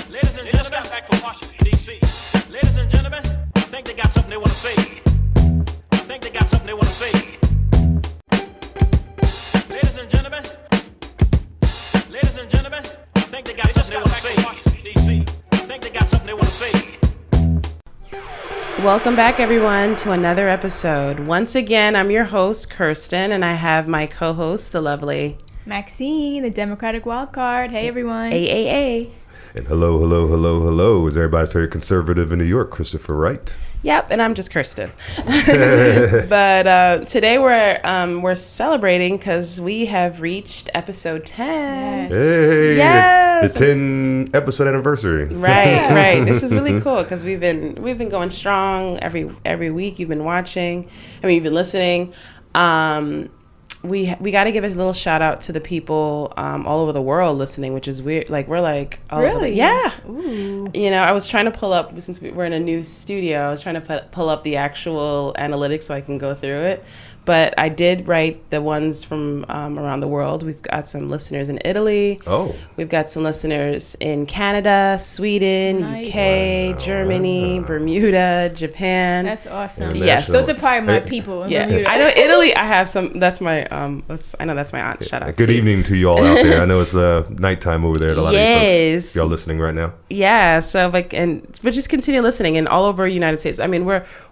Ladies and gentlemen, got back from Washington, D.C. Ladies and gentlemen, I think they got something they want to say. I think they got something they want to say. Ladies and gentlemen, I think they got something they want to say. Washington, D.C. I think they got something they want to say. Welcome back, everyone, to another episode. Once again, I'm your host, Kirsten, and I have my co-host, the lovely Maxine, the Democratic wildcard. Hey, everyone. AAA. And hello. Is everybody very conservative in New York? Christopher Wright. Yep, and I'm just Kirsten. But today we're celebrating because we have reached episode 10. Yes. Hey, Yes. the 10 episode anniversary. Right. This is really cool because we've been going strong every week. You've been watching. You've been listening. We got to give a little shout out to the people all over the world listening, which is weird. Like we're like all over really, yeah. Ooh. I was trying to pull up, since we're in a new studio, I was trying to pull up the actual analytics so I can go through it. But I did write the ones from around the world. We've got some listeners in Italy. Oh. We've got some listeners in Canada, Sweden, Nice. UK, Germany, Bermuda, Japan. That's awesome. Yes. Those are probably my people in Bermuda. I know Italy. I have some. That's my I know that's my aunt. Shout out. Good evening to you all out there. I know it's nighttime over there. A lot of you folks, y'all listening right now. Yeah. So but just continue listening, and all over the United States.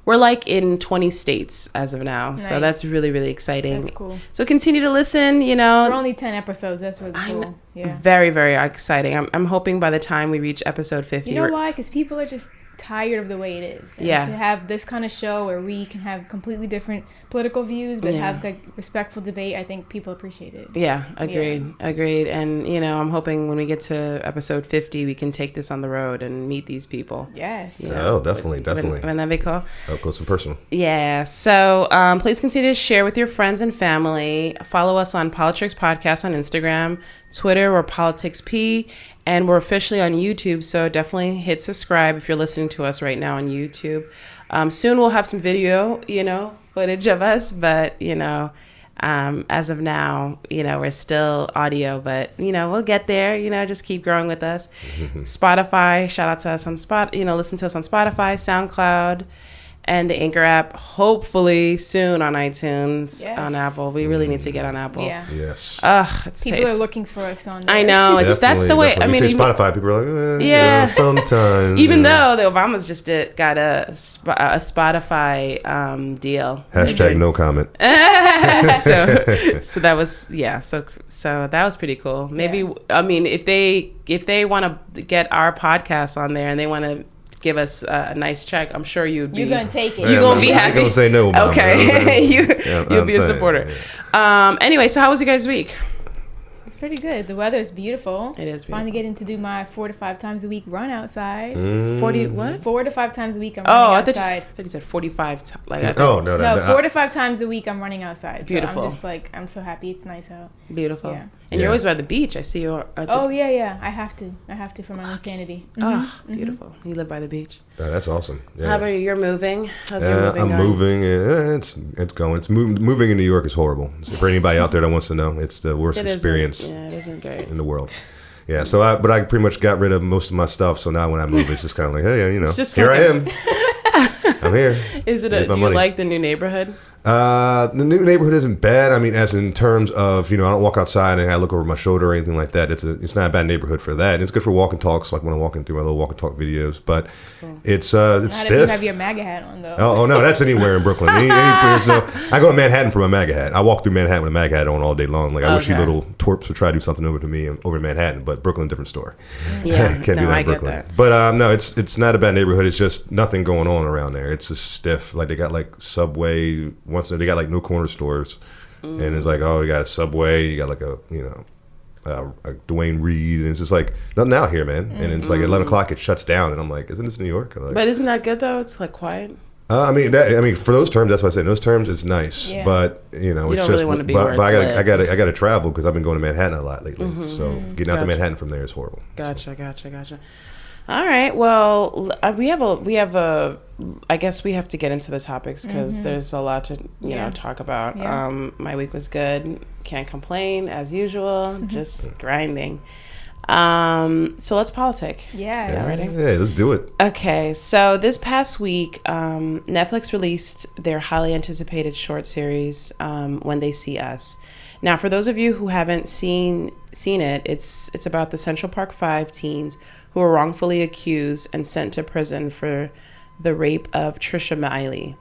We're like in 20 states as of now. Nice. So that's really, really exciting. That's cool. So continue to listen. We're only 10 episodes. That's really cool. Yeah. Very, very exciting. I'm hoping by the time we reach episode 50. You know why? Because people are just tired of the way it is. And to have this kind of show where we can have completely different political views but have like respectful debate, I think people appreciate it. Yeah, agreed. And I'm hoping when we get to episode 50 we can take this on the road and meet these people. Yes. Oh, definitely. Wouldn't that be cool? Up close and personal. Yeah. So please continue to share with your friends and family. Follow us on Politricks Podcast on Instagram, Twitter, we're PoliticsP, and we're officially on YouTube. So definitely hit subscribe if you're listening to us right now on YouTube. Soon we'll have some video, footage of us, but as of now, we're still audio, but we'll get there. Just keep growing with us. Spotify, shout out to us on listen to us on Spotify, SoundCloud, and the Anchor app. Hopefully soon on iTunes, on Apple. We really need to get on Apple. Yeah. Yes. People are looking for us on there. I know. That's the way. Definitely. You say Spotify, people are like, sometimes. Even though the Obamas just got a Spotify deal. Hashtag no comment. So that was So that was pretty cool. Maybe if they want to get our podcast on there and they want to give us a nice check, I'm sure you're gonna take it. You're gonna be happy. I'm gonna say no, Mom. Okay. You'll be a supporter. Yeah. Anyway, so how was your guys' week? It's pretty good. The weather is beautiful. It is beautiful. Finally getting to do my 4 to 5 times a week run outside. 40 what? 4 to 5 times a week I'm running outside. I thought you said 45 No, 4 to 5 times a week I'm running outside. Beautiful. So I'm just I'm so happy it's nice out. Beautiful. Yeah. And you're always by the beach. I see you. Yeah. I have to for my insanity. Oh, beautiful. You live by the beach. That's awesome. Yeah. How about you? You're moving. How's your moving I'm going? moving. It's going. It's moving in New York is horrible. So for anybody out there that wants to know, it's the worst experience it isn't great. in the world. Yeah. So I pretty much got rid of most of my stuff. So now when I move, it's just kind of like, hey, here I am. I'm here. Is it? Do you like the new neighborhood? The new neighborhood isn't bad. as in terms of, I don't walk outside and I look over my shoulder or anything like that. It's not a bad neighborhood for that. It's good for walk and talks, like when I'm walking through my little walk and talk videos. But it's Not stiff. if you have your MAGA hat on, though. Oh no, that's anywhere in Brooklyn. I go to Manhattan for my MAGA hat. I walk through Manhattan with a MAGA hat on all day long. Like I wish you little twerps would try to do something over to me over in Manhattan, but Brooklyn, different story. Yeah, can't do that in Brooklyn. Get that. But no, it's not a bad neighborhood. It's just nothing going on around there. It's just stiff. Like they got like Subway. They got like no corner stores, and it's like, oh, you got a Subway, you got like a Dwayne Reed, and it's just like nothing out here, man. And it's like at 11 o'clock it shuts down, and I'm like, isn't this New York? Like, but isn't that good though? It's like quiet. For those terms, that's what I say. In those terms, it's nice, but it's don't just. Really want to be but I gotta travel because I've been going to Manhattan a lot lately. So getting out to Manhattan from there is horrible. Gotcha. All right. Well, we have a. I guess we have to get into the topics because there's a lot to talk about. My week was good. Can't complain as usual. Just grinding. So let's politic. Yeah. Ready? Yeah, let's do it. Okay, so this past week, Netflix released their highly anticipated short series, When They See Us. Now, for those of you who haven't seen it, it's about the Central Park 5 teens who were wrongfully accused and sent to prison for the rape of Trisha Miley.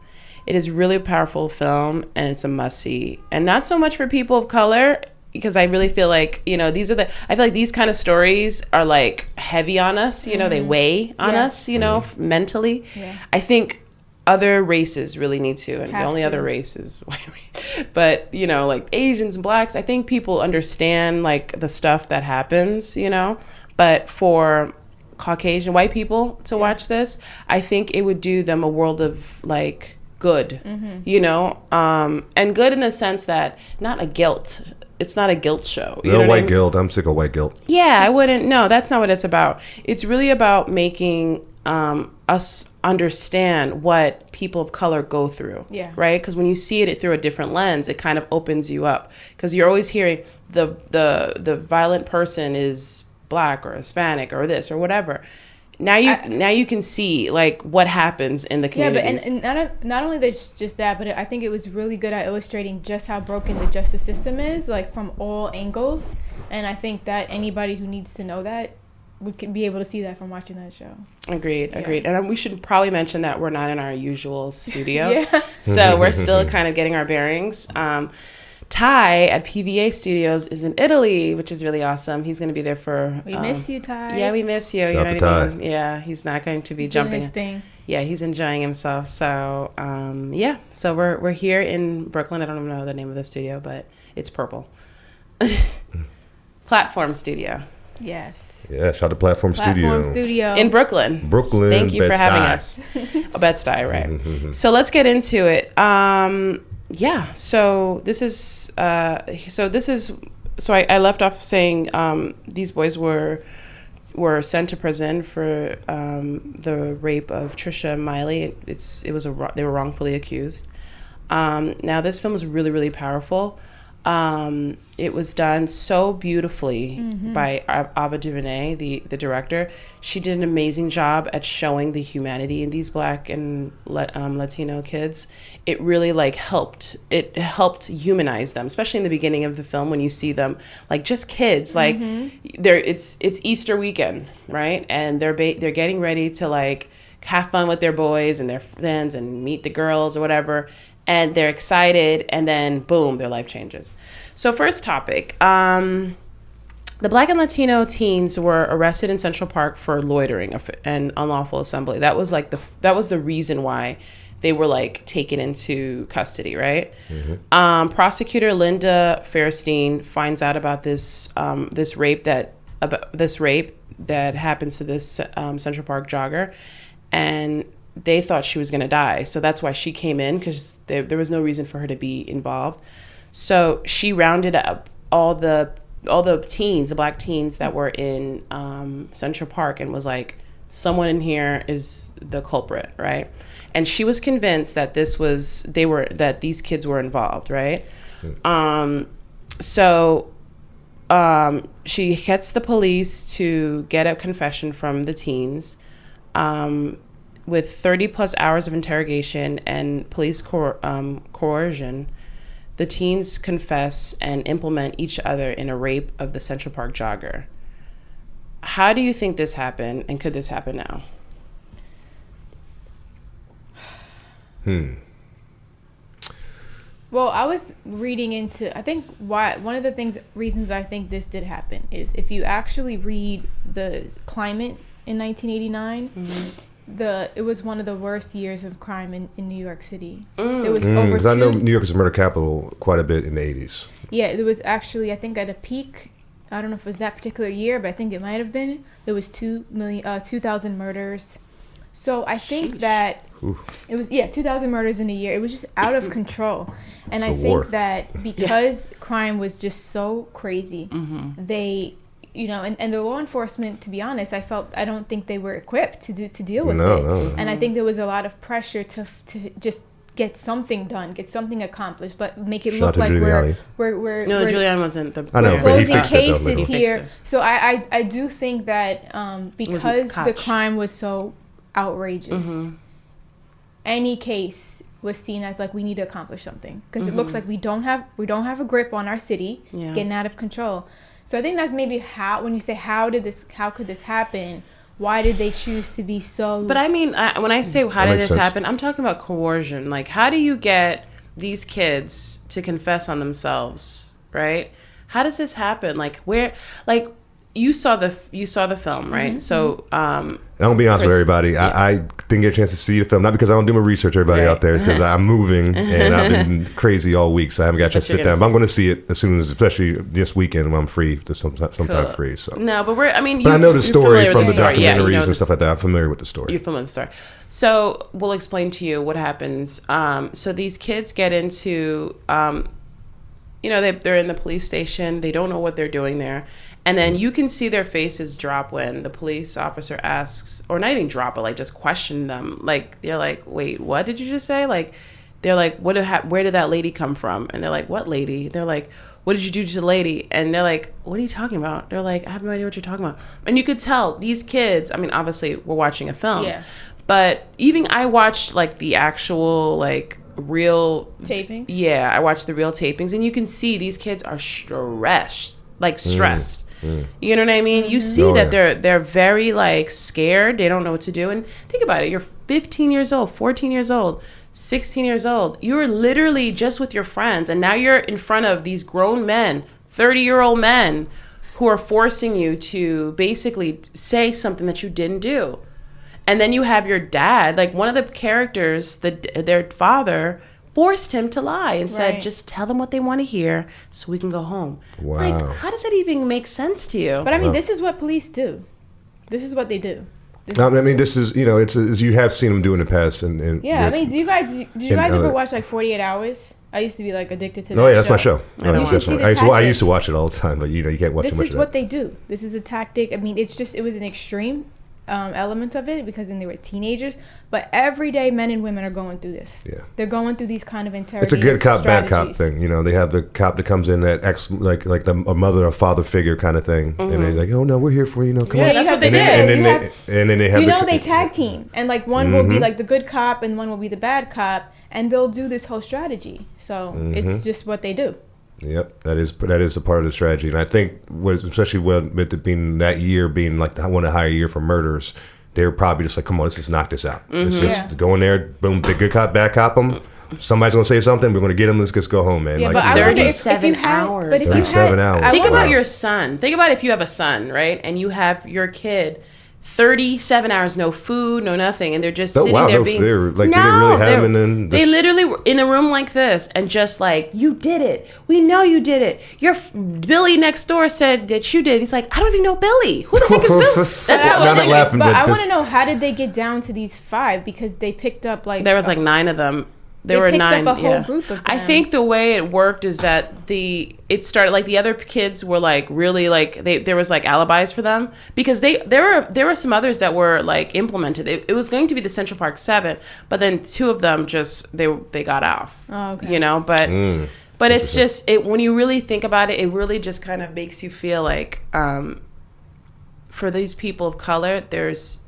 It is really a powerful film, and it's a must-see. And not so much for people of color, because I really feel like, I feel like these kind of stories are like heavy on us, they weigh on us, mentally. Yeah. I think other races really need to, and the only other race is white. But, like Asians and blacks, I think people understand like the stuff that happens, but for Caucasian white people to watch this, I think it would do them a world of like good, and good in the sense that it's not a guilt show. No white guilt. I'm sick of white guilt. Yeah, I wouldn't. No, that's not what it's about. It's really about making us understand what people of color go through. Yeah. Right? Because when you see it through a different lens, it kind of opens you up. Because you're always hearing the violent person is black or Hispanic or this or whatever. Now you can see like what happens in the communities. Yeah, but and not only just that, but I think it was really good at illustrating just how broken the justice system is, like from all angles. And I think that anybody who needs to know that would be able to see that from watching that show. Agreed. And we should probably mention that we're not in our usual studio, so we're still kind of getting our bearings. Ty at PVA Studios is in Italy, which is really awesome. He's going to be there for... We miss you, Ty. Yeah, we miss you. Shout out to Ty. Yeah, he's not going to be he's jumping. Doing his thing. Yeah, he's enjoying himself. So, So we're here in Brooklyn. I don't even know the name of the studio, but it's purple. Platform Studio. Yes. Yeah, shout out to Platform Studio. In Brooklyn. Thank you for having us. Bed-Stuy, right. Mm-hmm. So let's get into it. Yeah, so this is I left off saying these boys were sent to prison for the rape of Trisha Miley. They were wrongfully accused. Now this film is really, really powerful. It was done so beautifully by Ava DuVernay, the director. She did an amazing job at showing the humanity in these Black and Latino kids. It really helped. It helped humanize them, especially in the beginning of the film when you see them like just kids. Like it's Easter weekend, right? And they're getting ready to have fun with their boys and their friends and meet the girls or whatever. And they're excited, and then boom, their life changes. So first topic, the Black and Latino teens were arrested in Central Park for loitering and unlawful assembly. That was the reason why they were taken into custody, right? Mm-hmm. Prosecutor Linda Fairstein finds out about this rape that happens to this Central Park jogger, and they thought she was going to die. So that's why she came in, because there was no reason for her to be involved. So she rounded up all the teens, the Black teens that were in Central Park, and was like, someone in here is the culprit, right? And she was convinced that that these kids were involved, right? So she gets the police to get a confession from the teens. With 30 plus hours of interrogation and police coercion, the teens confess and implement each other in a rape of the Central Park jogger. How do you think this happened, and could this happen now? Well, I was reading into, I think one of the reasons I think this did happen is if you actually read the climate in 1989, it was one of the worst years of crime in New York City. It was over. I know New York is a murder capital quite a bit in the 80s. Yeah, it was actually, I think at a peak, I don't know if it was that particular year, but I think it might have been. There was 2,000 murders. So I think that it was 2,000 murders in a year. It was just out of control, and I think that because crime was just so crazy, they. And the law enforcement, to be honest, I don't think they were equipped to deal with it. No. And I think there was a lot of pressure to just get something done, get something accomplished, but make it Shout look out to like Giuliani. we're No, Giuliani wasn't the. I know, we're but he closing fixed it, though, cases later. He here. fixed it. So I do think that because the Koch. crime was so outrageous, any case was seen as like we need to accomplish something because it looks like we don't have a grip on our city. Yeah. It's getting out of control. So I think that's maybe how, when you say how could this happen, why did they choose to be so? But I mean, when I say how That did makes this sense. happen, I'm talking about coercion. Like, how do you get these kids to confess on themselves, right? How does this happen? Like, where, like, you saw the film, right? So, And I'm gonna be honest with Chris, everybody. I didn't get a chance to see the film, not because I don't do my research. Everybody Right. out there, because I'm moving and I've been crazy all week, so I haven't got a chance to you're sit gonna down. But I'm going to see it as soon as, especially this weekend when I'm free, sometime Cool. free. So, no, but I mean, but I know the you're story familiar from with the story. Yeah, documentaries you know and the stuff like that. I'm familiar with the story. You're familiar with the story. So we'll explain to you what happens. So these kids get into, they're in the police station. They don't know what they're doing there. And then you can see their faces drop when the police officer asks, or not even drop, but like just question them. Like, they're like, wait, what did you just say? Like, they're like, where did that lady come from? And they're like, what lady? They're like, what did you do to the lady? And they're like, what are you talking about? They're like, I have no idea what you're talking about. And you could tell these kids, I mean, obviously we're watching a film. Yeah. But even I watched like the actual like real taping. Yeah, I watched the real tapings, and you can see these kids are stressed. You know what I mean? You see that they're very like scared. They don't know what to do. And think about it. You're 15 years old, 14 years old, 16 years old. You're literally just with your friends, and now you're in front of these grown men, 30-year-old men, who are forcing you to basically say something that you didn't do. And then you have your dad, like one of the characters, their father forced him to lie and said, Right. just tell them what they want to hear so we can go home. Wow. Like, how does that even make sense to you? But I mean, Wow. this is what police do. This is what they do. I mean, this is, it's you have seen them do in the past. And Yeah, I with- mean, did you guys other- ever watch like 48 Hours? I used to be like addicted to that. Oh yeah, that's my show. I don't I watch used it. to I used to watch it all the time, but you can't watch too This much is of what that. they do. This is a tactic. I mean, it was an extreme element of it because when they were teenagers, but everyday men and women are going through this. Yeah. They're going through these kind of It's a interrogative good cop, bad cop strategies. thing. They have the cop that comes in that a mother or father figure kind of thing, and they're like, "Oh no, we're here for you. Come Yeah, on." that's what they and did. then they have They tag team, and like one will be like the good cop, and one will be the bad cop, and they'll do this whole strategy. So it's just what they do. Yep, that is a part of the strategy, and I think especially with it being that year being like one of the higher year for murders, they were probably just like, come on, let's just knock this out. Let's just go in there, boom, the good cop, bad cop them. Somebody's gonna say something. We're gonna get them. Let's just go home, man. Yeah, Like, but I wonder if 37 you had, hours. But if 37 you had, hours. I Think wonder- about your son. Think about if you have a son, right? And you have your kid 37 hours, no food, no nothing, and they're just sitting there being... they were, like, did they really have him and then... They literally were in a room like this and just like, you did it. We know you did it. Billy next door said that you did. He's like, I don't even know Billy. Who the heck is Billy? That's how Now it they're is. laughing, But I this- want to know, how did they get down to these 5? Because they picked up like... There was like 9 of them. There They were picked 9. up a whole yeah. group of I them. think the way it worked is that it started like the other kids were like really like there was like alibis for them because there were some others that were like implemented. It was going to be the Central Park 7, but then 2 of them just they got off. Oh, okay. But it's just when you really think about it, it really just kind of makes you feel like for these people of color, there's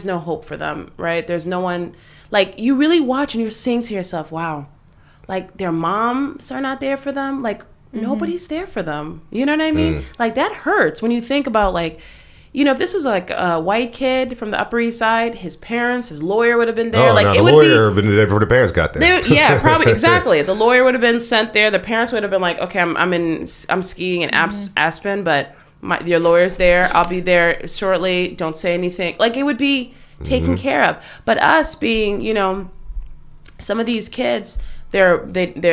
no hope for them, right? There's no one. Like, you really watch and you're saying to yourself, wow, like, their moms are not there for them. Like, nobody's there for them. You know what I mean? Like, that hurts when you think about, like, if this was, like, a white kid from the Upper East Side, his parents, his lawyer would have been there. Like, no, it the would lawyer been there before the parents got there. yeah, probably, exactly. The lawyer would have been sent there. The parents would have been like, okay, I'm skiing in Aspen, but your lawyer's there. I'll be there shortly. Don't say anything. Like, it would be taken care of. But us being, some of these kids, they're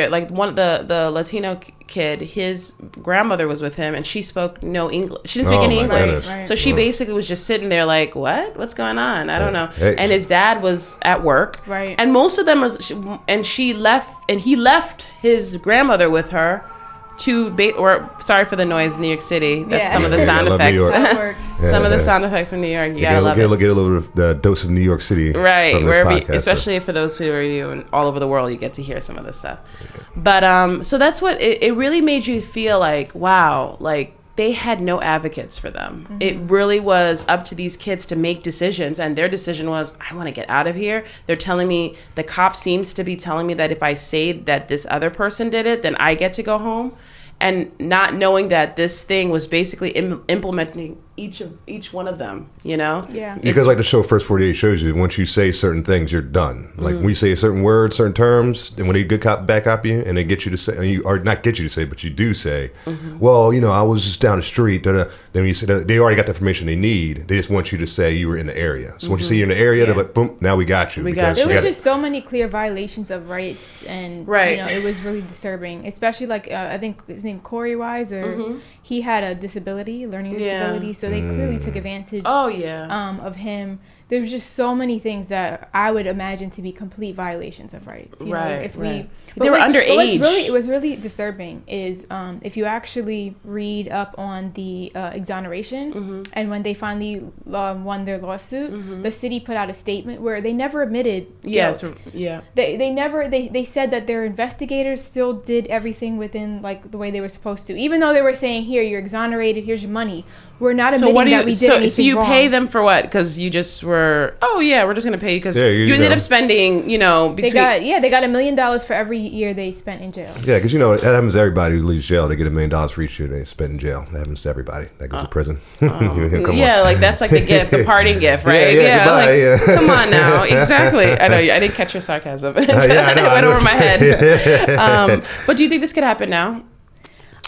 like one the Latino kid, his grandmother was with him and she spoke no English. She didn't speak any my English. goodness. Right. So she basically was just sitting there like, what's going on? I don't know. Hey. And his dad was at work. Right. And most of them he left his grandmother with her or sorry for the noise, New York City. That's some of the sound I love New effects. York. That works. Some of the sound effects from New York. You gotta love it. Get a little bit of the dose of New York City. Right, from this wherever, podcast, especially for those who are you and all over the world, you get to hear some of this stuff. But so that's what it really made you feel like. Wow, like they had no advocates for them. Mm-hmm. It really was up to these kids to make decisions, and their decision was, I want to get out of here. They're telling me, the cop seems to be telling me that if I say that this other person did it, then I get to go home. And not knowing that this thing was basically implementing each one of them, you know? Yeah. Because like the show First 48 shows you, once you say certain things, you're done. Like when you say a certain word, certain terms, and when they good cop back up you and they get you to say, or not get you to say, but you do say, well, I was just down the street. Then you say they already got the information they need. They just want you to say you were in the area. So once you say you're in the area, they're like, boom, now we got you. There was just so many clear violations of rights, and it was really disturbing. Especially like I think his name Corey Wise, or he had a disability, learning disability, so they clearly took advantage. Of him. There was just so many things that I would imagine to be complete violations of rights. You know, if we, they were underage. It was really disturbing is if you actually read up on the exoneration, and when they finally won their lawsuit, the city put out a statement where they never admitted guilt. They said that their investigators still did everything within like the way they were supposed to, even though they were saying, here, you're exonerated, here's your money. We're not admitting that we did anything so you wrong. pay them for what? Because you just were, we're just going to pay you because you ended up spending, between... They got $1 million for every year they spent in jail. Yeah, because that happens to everybody who leaves jail. They get $1 million for each year they spend in jail. That happens to everybody that goes to prison. Like that's like the gift, the parting gift, right? Come on now. Exactly. I know, I didn't catch your sarcasm. It went over my head. But do you think this could happen now?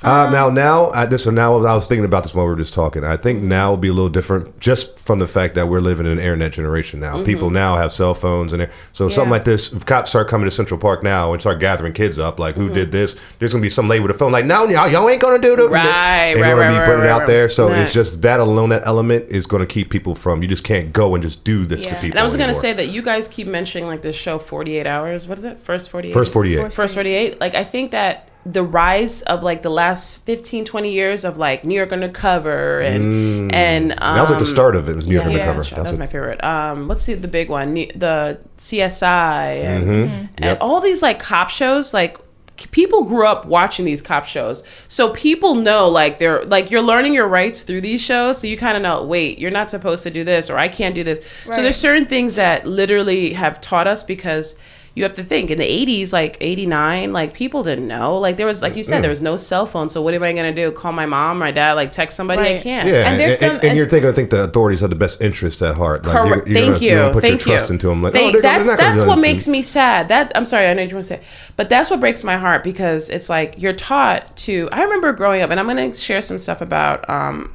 Now I was thinking about this while we were just talking. I think now will be a little different just from the fact that we're living in an internet generation now. People now have cell phones, and so something like this, if cops start coming to Central Park now and start gathering kids up, like who did this, there's going to be some lady with a phone like, no, y'all ain't going to do that. They're going to be putting it out there. So it's just that alone, that element is going to keep people from, you just can't go and just do this to people. And I was going to say that you guys keep mentioning like this show 48 Hours. What is it? First 48? First 48. First 48. Like I think that the rise of like the last 15-20 years of like New York Undercover and that was like the start of it, was New York Undercover. That was my favorite. What's the big one? The CSI and all these like cop shows. Like people grew up watching these cop shows, so people know like they're like you're learning your rights through these shows. So you kind of know, wait, you're not supposed to do this, or I can't do this. So there's certain things that literally have taught us because. You have to think in the 80s, like 89, like people didn't know. Like there was, like you said, there was no cell phone. So what am I going to do? Call my mom, my dad, like text somebody? I can't. Yeah, and you're going to think the authorities have the best interest at heart. Like correct. You're gonna put your trust into them. Like, that's what makes me sad. I'm sorry, I know you want to say, but that's what breaks my heart because it's like you're taught to. I remember growing up, and I'm going to share some stuff about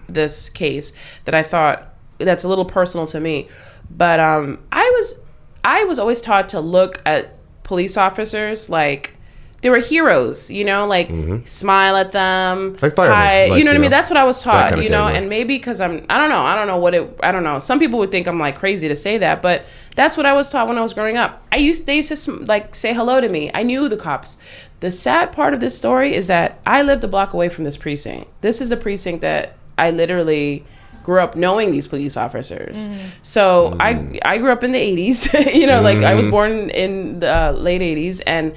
this case that I thought that's a little personal to me, but I was always taught to look at police officers like they were heroes, like smile at them. Like firemen. What I mean? That's what I was taught, and maybe because I don't know. Some people would think I'm like crazy to say that, but that's what I was taught when I was growing up. They used to like say hello to me. I knew the cops. The sad part of this story is that I lived a block away from this precinct. This is the precinct that I literally grew up knowing these police officers. So I grew up in the 80s, like I was born in the late 80s, and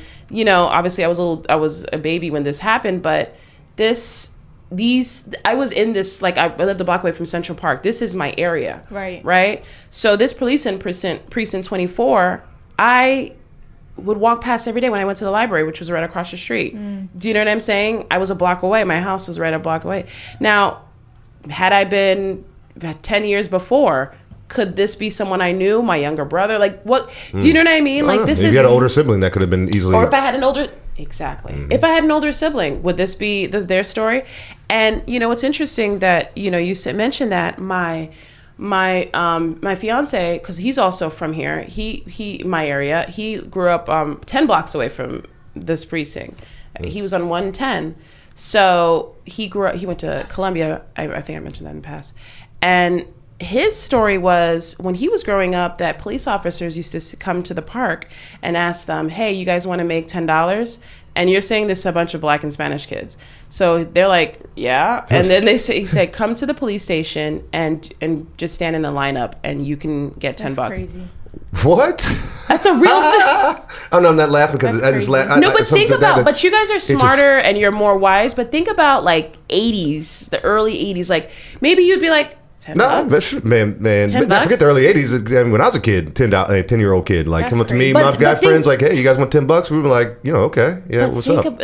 obviously I was a baby when this happened, but I was in this, like I lived a block away from Central Park. This is my area. Right. So this police in precinct 24, I would walk past every day when I went to the library, which was right across the street. Do you know what I'm saying? I was a block away. My house was right a block away. Now, had I been 10 years before, could this be someone I knew? My younger brother? Like, what? Do you know what I mean? Like, this is. If you had an older sibling, that could have been easily. Or if I had an older. Exactly. If I had an older sibling, would this be their story? And, it's interesting that, you mentioned that my fiance, because he's also from here, he my area, he grew up 10 blocks away from this precinct. He was on 110. So he went to Columbia. I think I mentioned that in the past. And his story was when he was growing up that police officers used to come to the park and ask them, hey, you guys want to make $10? And you're saying this to a bunch of Black and Spanish kids. So they're like, yeah. And then he said, come to the police station and just stand in a lineup and you can get $10. Crazy. What? That's a real thing. Oh no, I'm not laughing because I just laugh. No, but think about, but you guys are smarter and you're more wise, but think about like 80s, the early 80s, like maybe you'd be like, $10. Man, $10? forget the early 80s. I mean, when I was a kid, 10-year-old kid, like, come up to me, my guy friends, like, hey, you guys want $10? We were like, okay, yeah, what's up?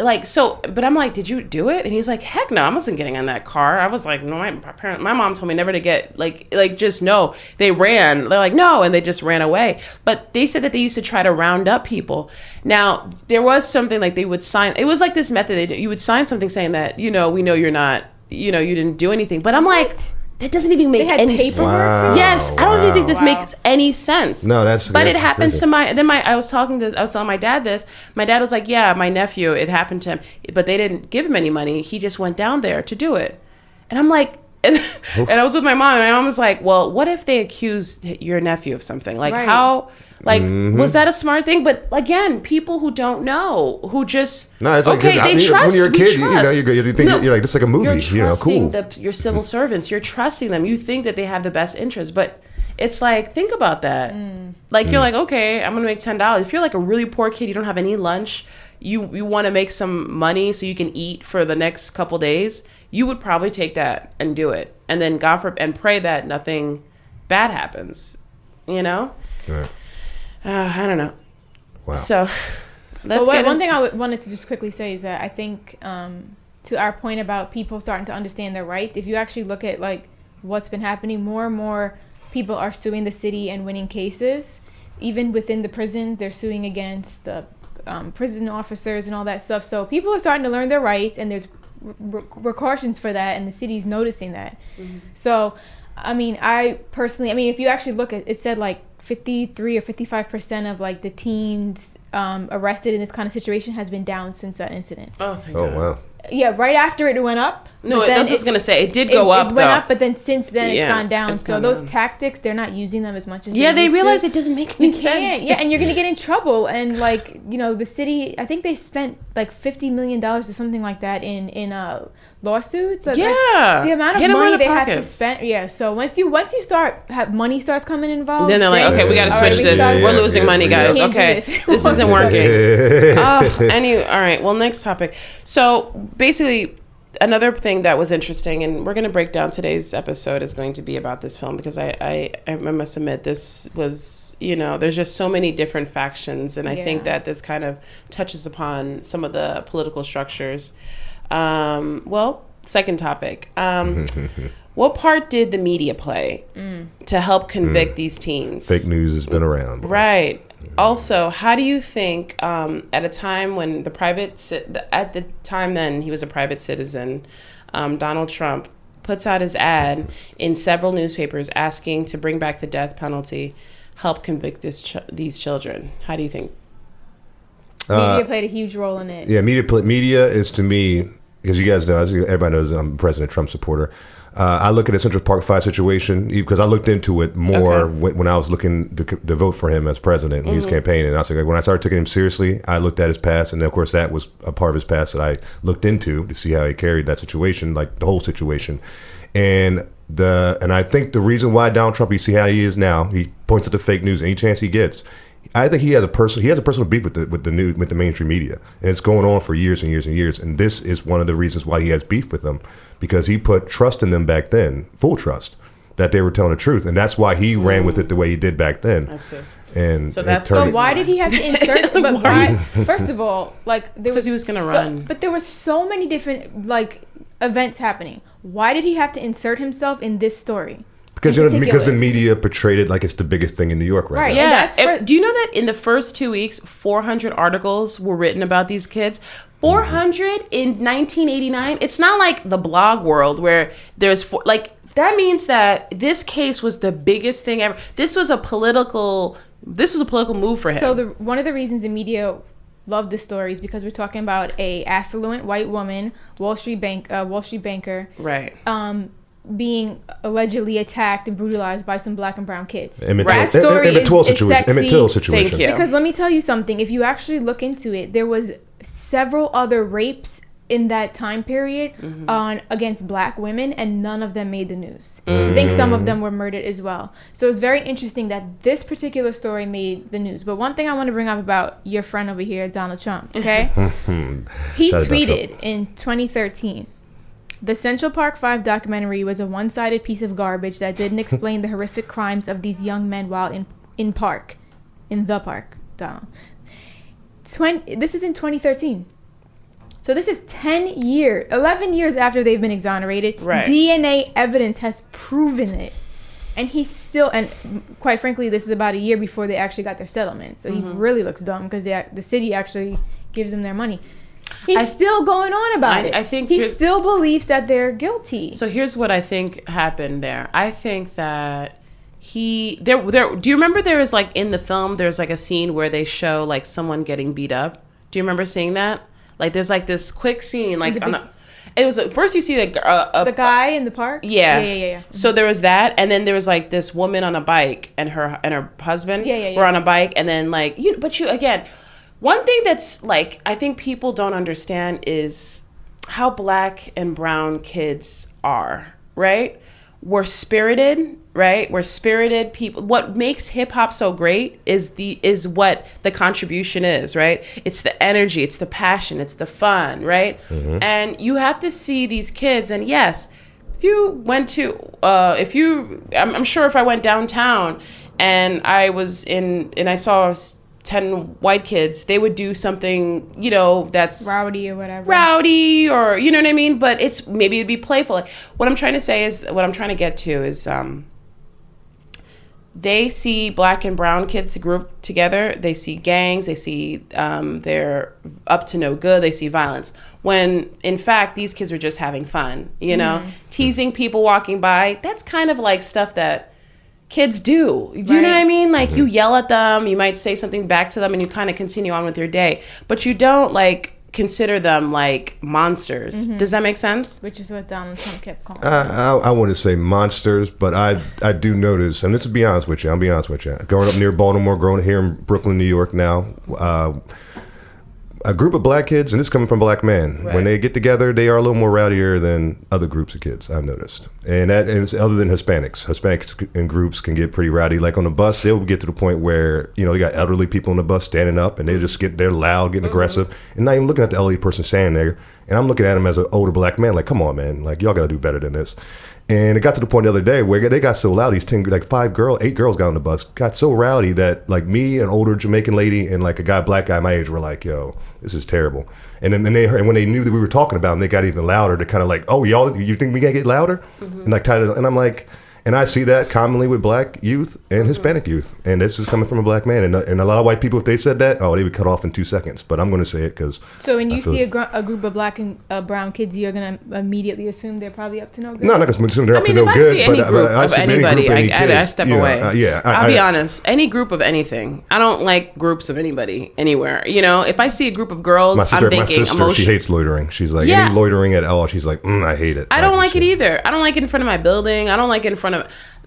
But I'm like, did you do it? And he's like, heck no, I wasn't getting in that car. I was like, no, my mom told me never to get, like just no. They ran. They're like, no, and they just ran away. But they said that they used to try to round up people. Now, there was something like they would sign. It was like this method. You would sign something saying that, we know you're not, you didn't do anything. But I'm like, that doesn't even make any sense. Wow, yes, I don't even think this makes any sense. No, that's. But it happened to I was telling my dad this. My dad was like, yeah, my nephew, it happened to him, but they didn't give him any money. He just went down there to do it, and I'm like, and I was with my mom, and my mom was like, well, what if they accused your nephew of something? Like how? Like, was that a smart thing? But again, people who don't know, who just it's like, okay, they trust. When you're a kid, you think you're like, it's like a movie, cool. Your civil servants, you're trusting them. You think that they have the best interest, but it's like, think about that. Like, you're like, okay, I'm gonna make $10. If you're like a really poor kid, you don't have any lunch, you want to make some money so you can eat for the next couple days, you would probably take that and do it, and then and pray that nothing bad happens. Right. I don't know. Wow. So, one thing I wanted to just quickly say is that I think, to our point about people starting to understand their rights, if you actually look at like what's been happening, more and more people are suing the city and winning cases. Even within the prisons, they're suing against the prison officers and all that stuff. So people are starting to learn their rights, and there's repercussions for that, and the city's noticing that. So, I mean, if you actually look at it, said like 53 or 55% of like the teens arrested in this kind of situation has been down since that incident. Oh, thank God. Wow. Yeah, right after it went up. No, that's what I was going to say. It did go up, It went up, but then since then it's gone down. So those tactics, they're not using them as much as they realize it doesn't make any sense. Yeah, and you're going to get in trouble. And like, the city, I think they spent like $50 million or something like that in lawsuits. Like, the amount of money they have to spend. Yeah, so once you money starts coming involved, then they're like, okay, we got to switch this. We're losing money, guys. Okay, this isn't working. All right, well, next topic. So basically, another thing that was interesting, and we're going to break down today's episode, is going to be about this film, because I must admit, this was, there's just so many different factions, and I think that this kind of touches upon some of the political structures. Second topic. What part did the media play to help convict these teens? Fake news has been around. Right. Also, how do you think, at a time when at the time then he was a private citizen, Donald Trump puts out his ad in several newspapers asking to bring back the death penalty, help convict these children? How do you think? Media played a huge role in it. Yeah, media is, to me, because you guys know, everybody knows I'm a President Trump supporter. I look at the Central Park 5 situation because I looked into it more when I was looking to vote for him as president when he was campaigning. And I was like, when I started taking him seriously, I looked at his past, and of course that was a part of his past that I looked into to see how he carried that situation, like the whole situation. And I think the reason why Donald Trump, you see how he is now, he points at the fake news any chance he gets. I think he has a personal beef with the mainstream media, and it's going on for years and years and years. And this is one of the reasons why he has beef with them, because he put trust in them back then, full trust, that they were telling the truth, and that's why he ran with it the way he did back then. I see. And so that's but why did he have to insert? But why? First of all, like because he was going to run, but there were so many different like events happening. Why did he have to insert himself in this story? Because the media portrayed it like it's the biggest thing in New York right now. Yeah. Do you know that in the first 2 weeks, 400 articles were written about these kids? 400 in 1989? It's not like the blog world where there's that means that this case was the biggest thing ever. This was a political move for him. So one of the reasons the media loved the story is because we're talking about a affluent white woman, Wall Street banker, right? Being allegedly attacked and brutalized by some black and brown kids. Emmett Till situation. Thank you. Because let me tell you something. If you actually look into it, there was several other rapes in that time period against black women, and none of them made the news. I think some of them were murdered as well. So it's very interesting that this particular story made the news. But one thing I want to bring up about your friend over here, Donald Trump, okay? He tweeted in 2013, "The Central Park 5 documentary was a one-sided piece of garbage that didn't explain the horrific crimes of these young men while in the park, Donald." This is in 2013. So this is 11 years after they've been exonerated. Right. DNA evidence has proven it. And he's still, and quite frankly, this is about a year before they actually got their settlement. So he really looks dumb because the city actually gives them their money. He's still going on about it. I think he still believes that they're guilty. So here's what I think happened there. I think that do you remember there was like in the film, there's like a scene where they show like someone getting beat up? Do you remember seeing that? Like there's like this quick scene, like it was first you see like the guy in the park. Yeah. So there was that, and then there was like this woman on a bike, and her husband were on a bike, and then like again, one thing that's like I think people don't understand is how black and brown kids are, right? We're spirited, right? We're spirited people. What makes hip hop so great is what the contribution is, right? It's the energy, it's the passion, it's the fun, right? And you have to see these kids. And yes, if you went to, I'm sure if I went downtown and I saw 10 white kids, they would do something, that's rowdy or whatever. Rowdy, or you know what I mean? But maybe it'd be playful. What I'm trying to get to is they see black and brown kids grouped together. They see gangs. They see they're up to no good. They see violence. When in fact these kids are just having fun, teasing people walking by. That's kind of like stuff that kids do. Do you know what I mean? Like you yell at them, you might say something back to them, and you kind of continue on with your day. But you don't like consider them like monsters. Does that make sense? Which is what Donald Trump kept calling I wouldn't say monsters, but I do notice, and this is I'll be honest with you. Growing up near Baltimore, growing here in Brooklyn, New York now, a group of black kids, and this is coming from a black man, when they get together, they are a little more rowdier than other groups of kids, I've noticed. And it's other than Hispanics. Hispanics in groups can get pretty rowdy. Like on the bus, they'll get to the point where, they got elderly people on the bus standing up, and they're loud, getting aggressive, and not even looking at the elderly person standing there. And I'm looking at him as an older black man, like, come on, man, like, y'all got to do better than this. And it got to the point the other day where they got so loud, these 8 girls got on the bus, got so rowdy that like me, an older Jamaican lady, and like a black guy my age were like, yo, this is terrible. And then when they knew that we were talking about them, they got even louder to kind of like, oh, y'all, you think we gotta get louder? And like, and I'm like, and I see that commonly with black youth and Hispanic youth. And this is coming from a black man. And a lot of white people, if they said that, they would cut off in 2 seconds. But I'm going to say it because... So when you see a group of black and brown kids, you're going to immediately assume they're probably up to no good? No, I'm not going to assume they're up to no good. If I see any group of anybody, I step away. I'll be honest. Any group of anything. I don't like groups of anybody anywhere. If I see a group of girls, I'm thinking emotion. My sister, she hates loitering. She's like, any loitering at all, she's like, I hate it. I don't like it either. I don't like it in front of my building. I don't like it in front of...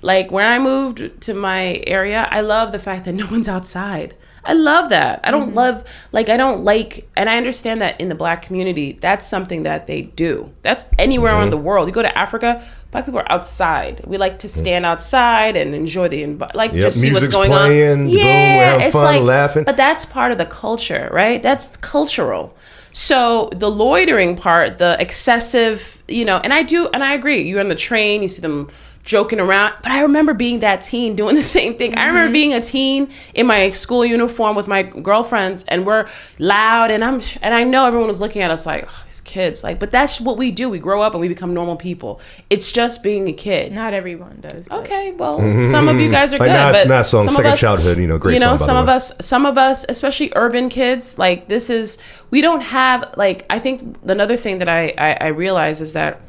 Like, when I moved to my area, I love the fact that no one's outside. I love that. I don't and I understand that in the black community, that's something that they do. That's anywhere around the world. You go to Africa, black people are outside. We like to stand outside and enjoy just see what's going on. Yeah, boom, having fun, laughing. But that's part of the culture, right? That's cultural. So the loitering part, the excessive, and I agree. You're on the train, you see them joking around, but I remember being that teen doing the same thing. I remember being a teen in my school uniform with my girlfriends, and we're loud, and I know everyone was looking at us like, oh, these kids, but that's what we do. We grow up and we become normal people. It's just being a kid. Not everyone does. But. Okay, well, some of you guys are good. But not song, second childhood, great song. Some of us, especially urban kids, we don't have I think another thing that I realize is that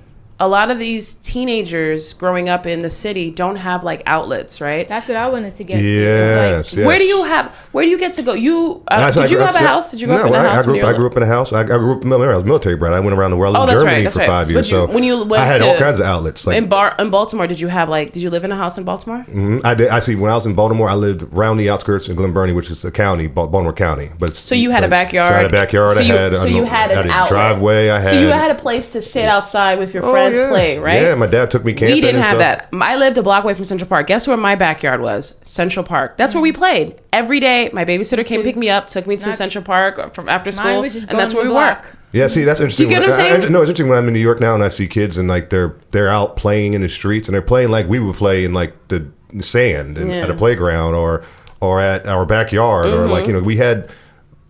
a lot of these teenagers growing up in the city don't have like outlets, right? That's what I wanted to get to. Yes, Like, Where do you get to go? Did you have a house? Did you grow up in a house? I grew up in a house. I grew up in I was military bred. I went around the world in that's Germany right, for 5 years. But when you went I had all kinds of outlets. Like in Baltimore, did you live in a house in Baltimore? I did. I see. When I was in Baltimore, I lived around the outskirts in Glen Burnie, which is a county, Baltimore County. But so you had a backyard. So I had a backyard. So you had an outlet. Driveway. So you had a place to sit outside with your friends, play, right? Yeah, my dad took me camping. We didn't have that. I lived a block away from Central Park. Guess where my backyard was? Central Park. That's where we played every day. My babysitter came pick me up, took me to Central Park from after school, and that's where we were. Yeah, see, that's interesting. You get what I'm saying? No, it's interesting when I'm in New York now and I see kids and like they're out playing in the streets and they're playing like we would play in like the sand and at a playground or at our backyard or like we had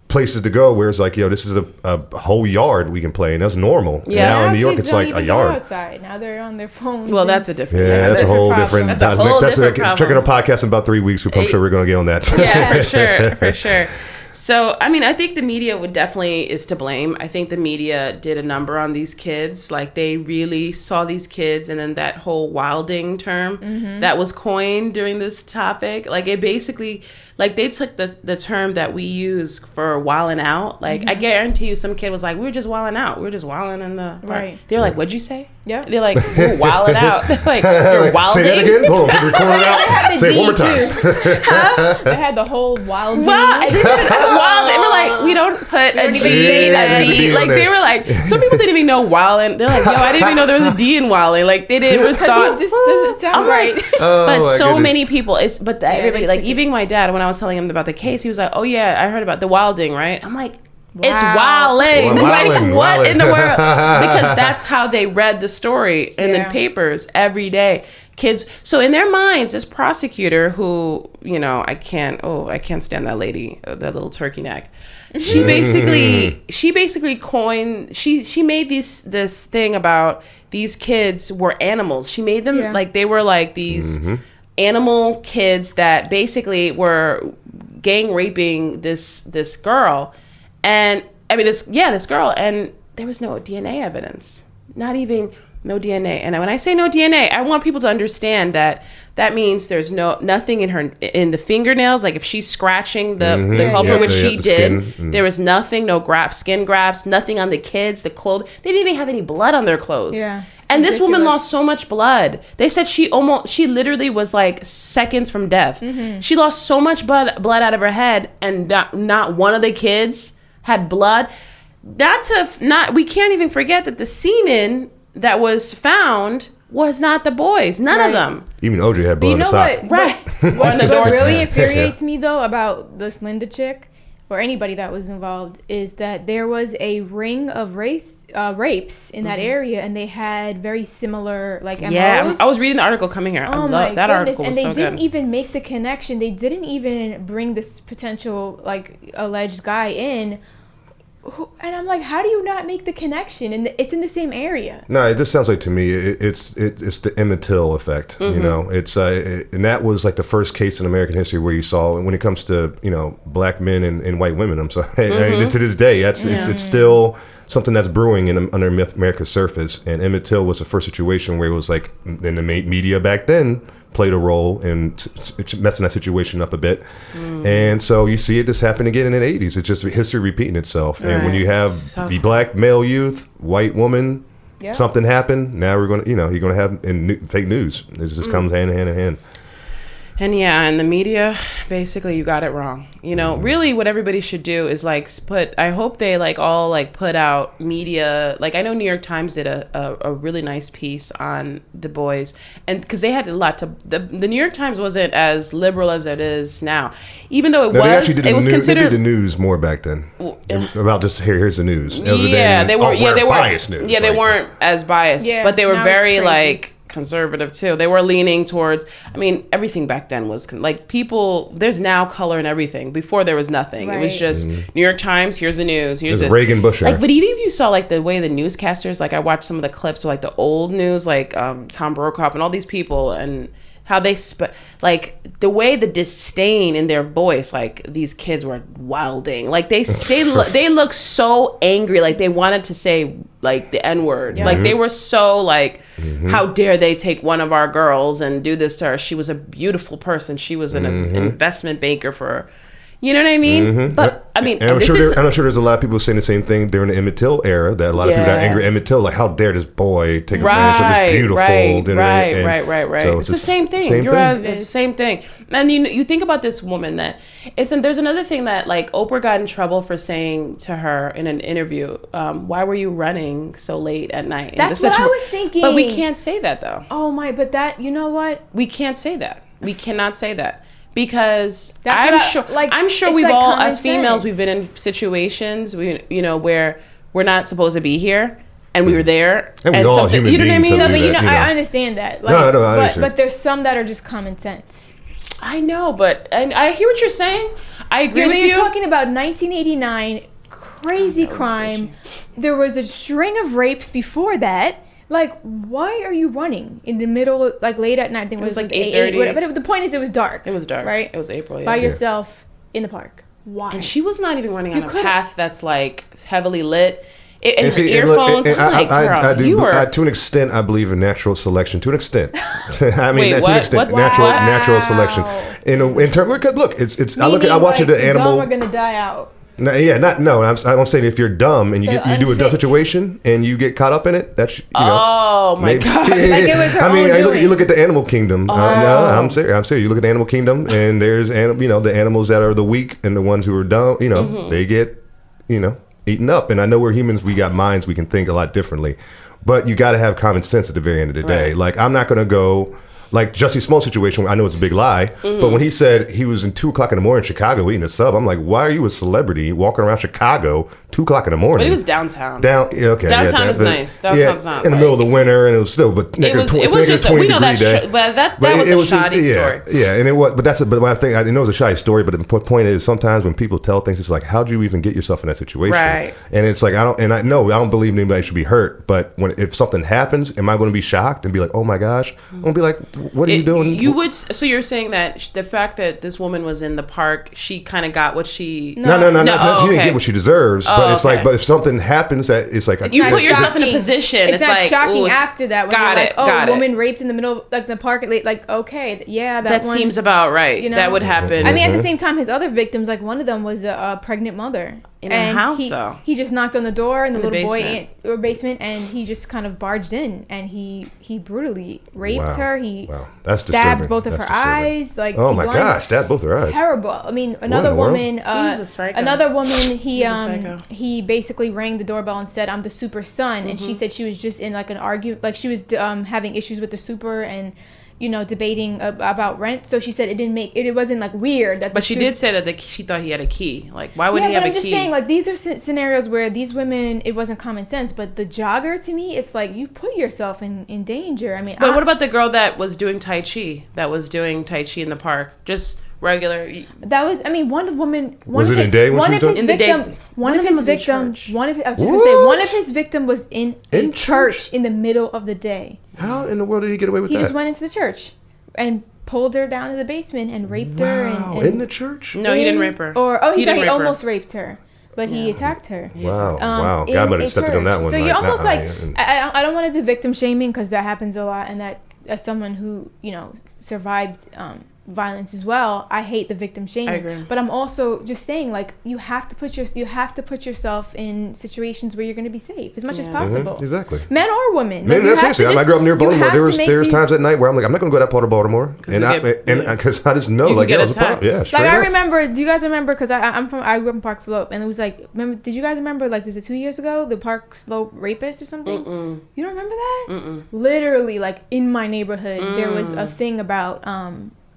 places to go where it's like this is a whole yard we can play and that's normal. Yeah, now in New York it's like a yard. Outside. Now they're on their phones. Well, that's a different. Yeah, that's a whole different. That's a whole different problem. Checking a podcast in about 3 weeks. I'm sure we're going to get on that. Yeah, for sure. So, I mean, I think the media is to blame. I think the media did a number on these kids. Like, they really saw these kids, and then that whole wilding term that was coined during this topic, like, it basically, like, they took the term that we use for wilding out. Like, I guarantee you some kid was like, we were just wilding out. We were just wilding in the park. Right. They're like, what'd you say? Yeah. They're like, we're wilding out. They're like, you're wilding? Say that again? Hold on, record it out. Say it one more time. They had the whole wild. Wild. They were like, we don't put a G and a D. Like, they were like, some people didn't even know wildin'. They're like, yo, I didn't even know there was a D in wildin'. Like, they didn't ever thought. This doesn't sound right. But so many people, everybody, like, even my dad, when I was telling him about the case, he was like, oh yeah, I heard about the wilding, right? I'm like, it's wilding. Like, what in the world? Because that's how they read the story in the papers every day. Kids. So in their minds, this prosecutor who, I can't stand that lady, that little turkey neck. She basically coined, she made this thing about these kids were animals. She made them like they were like these animal kids that basically were gang raping this girl. And I mean this girl, and there was no DNA evidence. Not even no DNA. And when I say no DNA, I want people to understand that means there's nothing in the fingernails. Like if she's scratching the culprit, which she did, there was nothing, no skin grafts, nothing on the kids, the clothes. They didn't even have any blood on their clothes. Yeah. And this woman lost so much blood. They said she literally was like seconds from death. She lost so much blood out of her head, and not one of the kids had blood. We can't even forget that the semen that was found was not the boys. None of them. Even OJ had blood on the side. Right. What really infuriates me though about this Linda chick, or anybody that was involved, is that there was a ring of rapes in that area, and they had very similar like MOs. Yeah, I was reading the article coming here. Oh I love that article. And was they so didn't good. even make the connection. They didn't even bring this potential like alleged guy in. And I'm like, how do you not make the connection? And it's in the same area. No, it just sounds like to me it's the Emmett Till effect. It's and that was like the first case in American history where you saw, when it comes to black men and white women. I'm sorry, I mean, to this day, it's still something that's brewing under America's surface. And Emmett Till was the first situation where it was like, in the media back then played a role in messing that situation up a bit. And so you see it just happen again in the 80s. It's just history repeating itself. And when you have the black male youth, white woman, something happened, now we're going to, you're going to have fake news. It just comes hand in hand. And the media, basically, you got it wrong. Really what everybody should do is like I hope they like all like put out media. Like I know New York Times did a really nice piece on the boys, and because they had a lot to, the New York Times wasn't as liberal as it is now, even though it was considered. They did the news more back then about just here's the news. They weren't biased news. Yeah, they weren't as biased, but they were very like conservative too. They were leaning towards, everything back then was like people, there's now color in everything. Before there was nothing. Right. It was just New York Times, here's the news, here's this. Reagan Bush. Like, but even if you saw like the way the newscasters, like I watched some of the clips of like the old news, like Tom Brokaw and all these people, and how they like the way the disdain in their voice, like these kids were wilding, like they look so angry, like they wanted to say like the N-word. Like they were so like, how dare they take one of our girls and do this to her? She was a beautiful person. She was an investment banker for, you know what I mean? But I mean, and I'm sure there's a lot of people saying the same thing during the Emmett Till era, that a lot of people got angry at Emmett Till, like, how dare this boy take advantage of this beautiful. Right. So it's the same thing. You're right. It's the same thing. And you think about this woman that there's another thing that, like, Oprah got in trouble for saying to her in an interview, why were you running so late at night? That's what I was thinking. But we can't say that though. Oh my, but that, you know what? We can't say that. We cannot say that. Because I'm sure we've all, as females, we've been in situations where we're not supposed to be here, and we were there, and we all human beings. You know what I mean? No, but I understand that. Like, I understand. But there's some that are just common sense. I know, but I hear what you're saying. I agree with you. You're talking about 1989, crazy crime. There was a string of rapes before that. Like, why are you running in the middle, like late at night? I think it was like 8:30. But the point is, it was dark. It was dark, right? It was April, by yourself in the park. Why? And she was not even running on a path that's like heavily lit. And her earphones. To an extent, I believe in natural selection. To an extent, I mean, to an extent, natural selection. In terms, because look, I watch the animal. We're gonna die out. No, I'm saying if you're dumb and you do a dumb situation and you get caught up in it, that's oh my god! Like it was her you look at the animal kingdom. No, I'm serious. You look at the animal kingdom, and there's the animals that are the weak and the ones who are dumb. They get eaten up. And I know we're humans. We got minds. We can think a lot differently, but you got to have common sense at the very end of the day. Like, I'm not gonna go. Like Jussie Smollett situation, I know it's a big lie, but when he said he was in 2:00 in the morning in Chicago eating a sub, I'm like, why are you a celebrity walking around Chicago 2:00 in the morning? But it was downtown. Downtown is nice. Downtown's not in the middle of the winter, and it was still, but it was just we know that, but that was a shoddy story. Yeah, and it was, but I think I know it was a shoddy story. But the point is, sometimes when people tell things, it's like, how'd you even get yourself in that situation? Right. And it's like, I don't believe anybody should be hurt, but if something happens, am I going to be shocked and be like, oh my gosh? I'm going to be like, what are you doing? You would. So you're saying that the fact that this woman was in the park, she kind of got what she. No. She didn't get what she deserves. But it's like, but if something happens, that it's like you put yourself in a position. It's not like, shocking after that. When got you're it. Like, a woman raped in the middle, like the park, like okay, yeah, that one, seems about right. That would happen. I mean, at the same time, his other victims, like one of them was a pregnant mother. In a house, though. He just knocked on the door in the little basement, and he just kind of barged in, and he brutally raped her. He that's stabbed both of her eyes. Like, oh my gosh, stabbed both her eyes. Terrible. I mean, another woman. He basically rang the doorbell and said, "I'm the super son," and she said she was just in like an argument, like she was having issues with the super and. Debating about rent. So she said it wasn't like weird. But she did say that she thought he had a key. Like, why would he have a key? Yeah, but I'm just saying, like, these are scenarios where these women, it wasn't common sense. But the jogger, to me, it's like you put yourself in danger. I mean, but what about the girl that was doing Tai Chi? That was doing Tai Chi in the park? Just regular. That was, I mean, one of his victims was in church in the middle of the day. How in the world did he get away with that? He just went into the church and pulled her down to the basement and raped her. And in the church? No, he didn't rape her. He almost raped her. But he attacked her. Wow. God might have stepped in on that one. So you're almost I don't want to do victim shaming because that happens a lot. And that as someone who, survived violence as well, I hate the victim shaming. I agree. But I'm also just saying, like, you have to put yourself in situations where you're going to be safe as much as possible. Mm-hmm. Exactly. Men or women. Seriously. I grew up near Baltimore. There's times at night where I'm like, I'm not going to go to that part of Baltimore, and because I just know, like, yeah, it was a problem. Yeah, like I remember. Do you guys remember? Because I grew up in Park Slope, and it was like, did you guys remember? Like, was it 2 years ago? The Park Slope rapist or something? Mm-mm. You don't remember that? Literally, like in my neighborhood, there was a thing about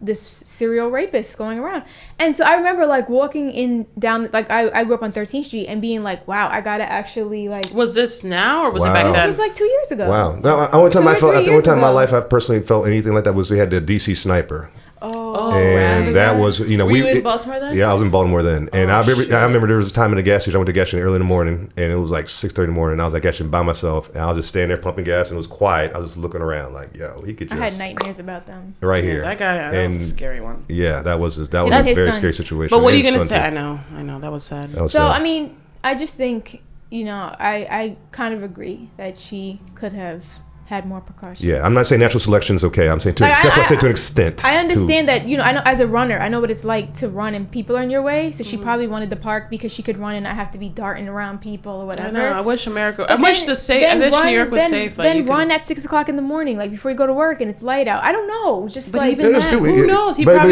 this serial rapist going around. And so I remember like walking down, like I grew up on 13th Street and being like, wow, I gotta actually like. Was this now or was it back then? This was like 2 years ago. Wow. No, one time in my life I've personally felt anything like that was we had the DC sniper. Oh. And that was, Were you in Baltimore then? Yeah, I was in Baltimore then. And I remember there was a time in the gas station, I went to gas station early in the morning, and it was like 6:30 in the morning, and I was like gas station by myself, and I was just standing there pumping gas, and it was quiet. I was just looking around like, yo, he could just... I had nightmares about them. Right here. That guy, that was a scary one. Yeah, that was a very scary situation. But what are you going to say? I know, that was sad. I mean, I just think, I kind of agree that she could have had more precautions. Yeah, I'm not saying natural selection is okay. I'm saying to an extent. I understand that, I know as a runner, I know what it's like to run and people are in your way. So she probably wanted the park because she could run and not have to be darting around people or whatever. I know. I wish New York was safe. Then run at 6:00 in the morning, like before you go to work and it's light out. I don't know. Just but like even then, who knows? But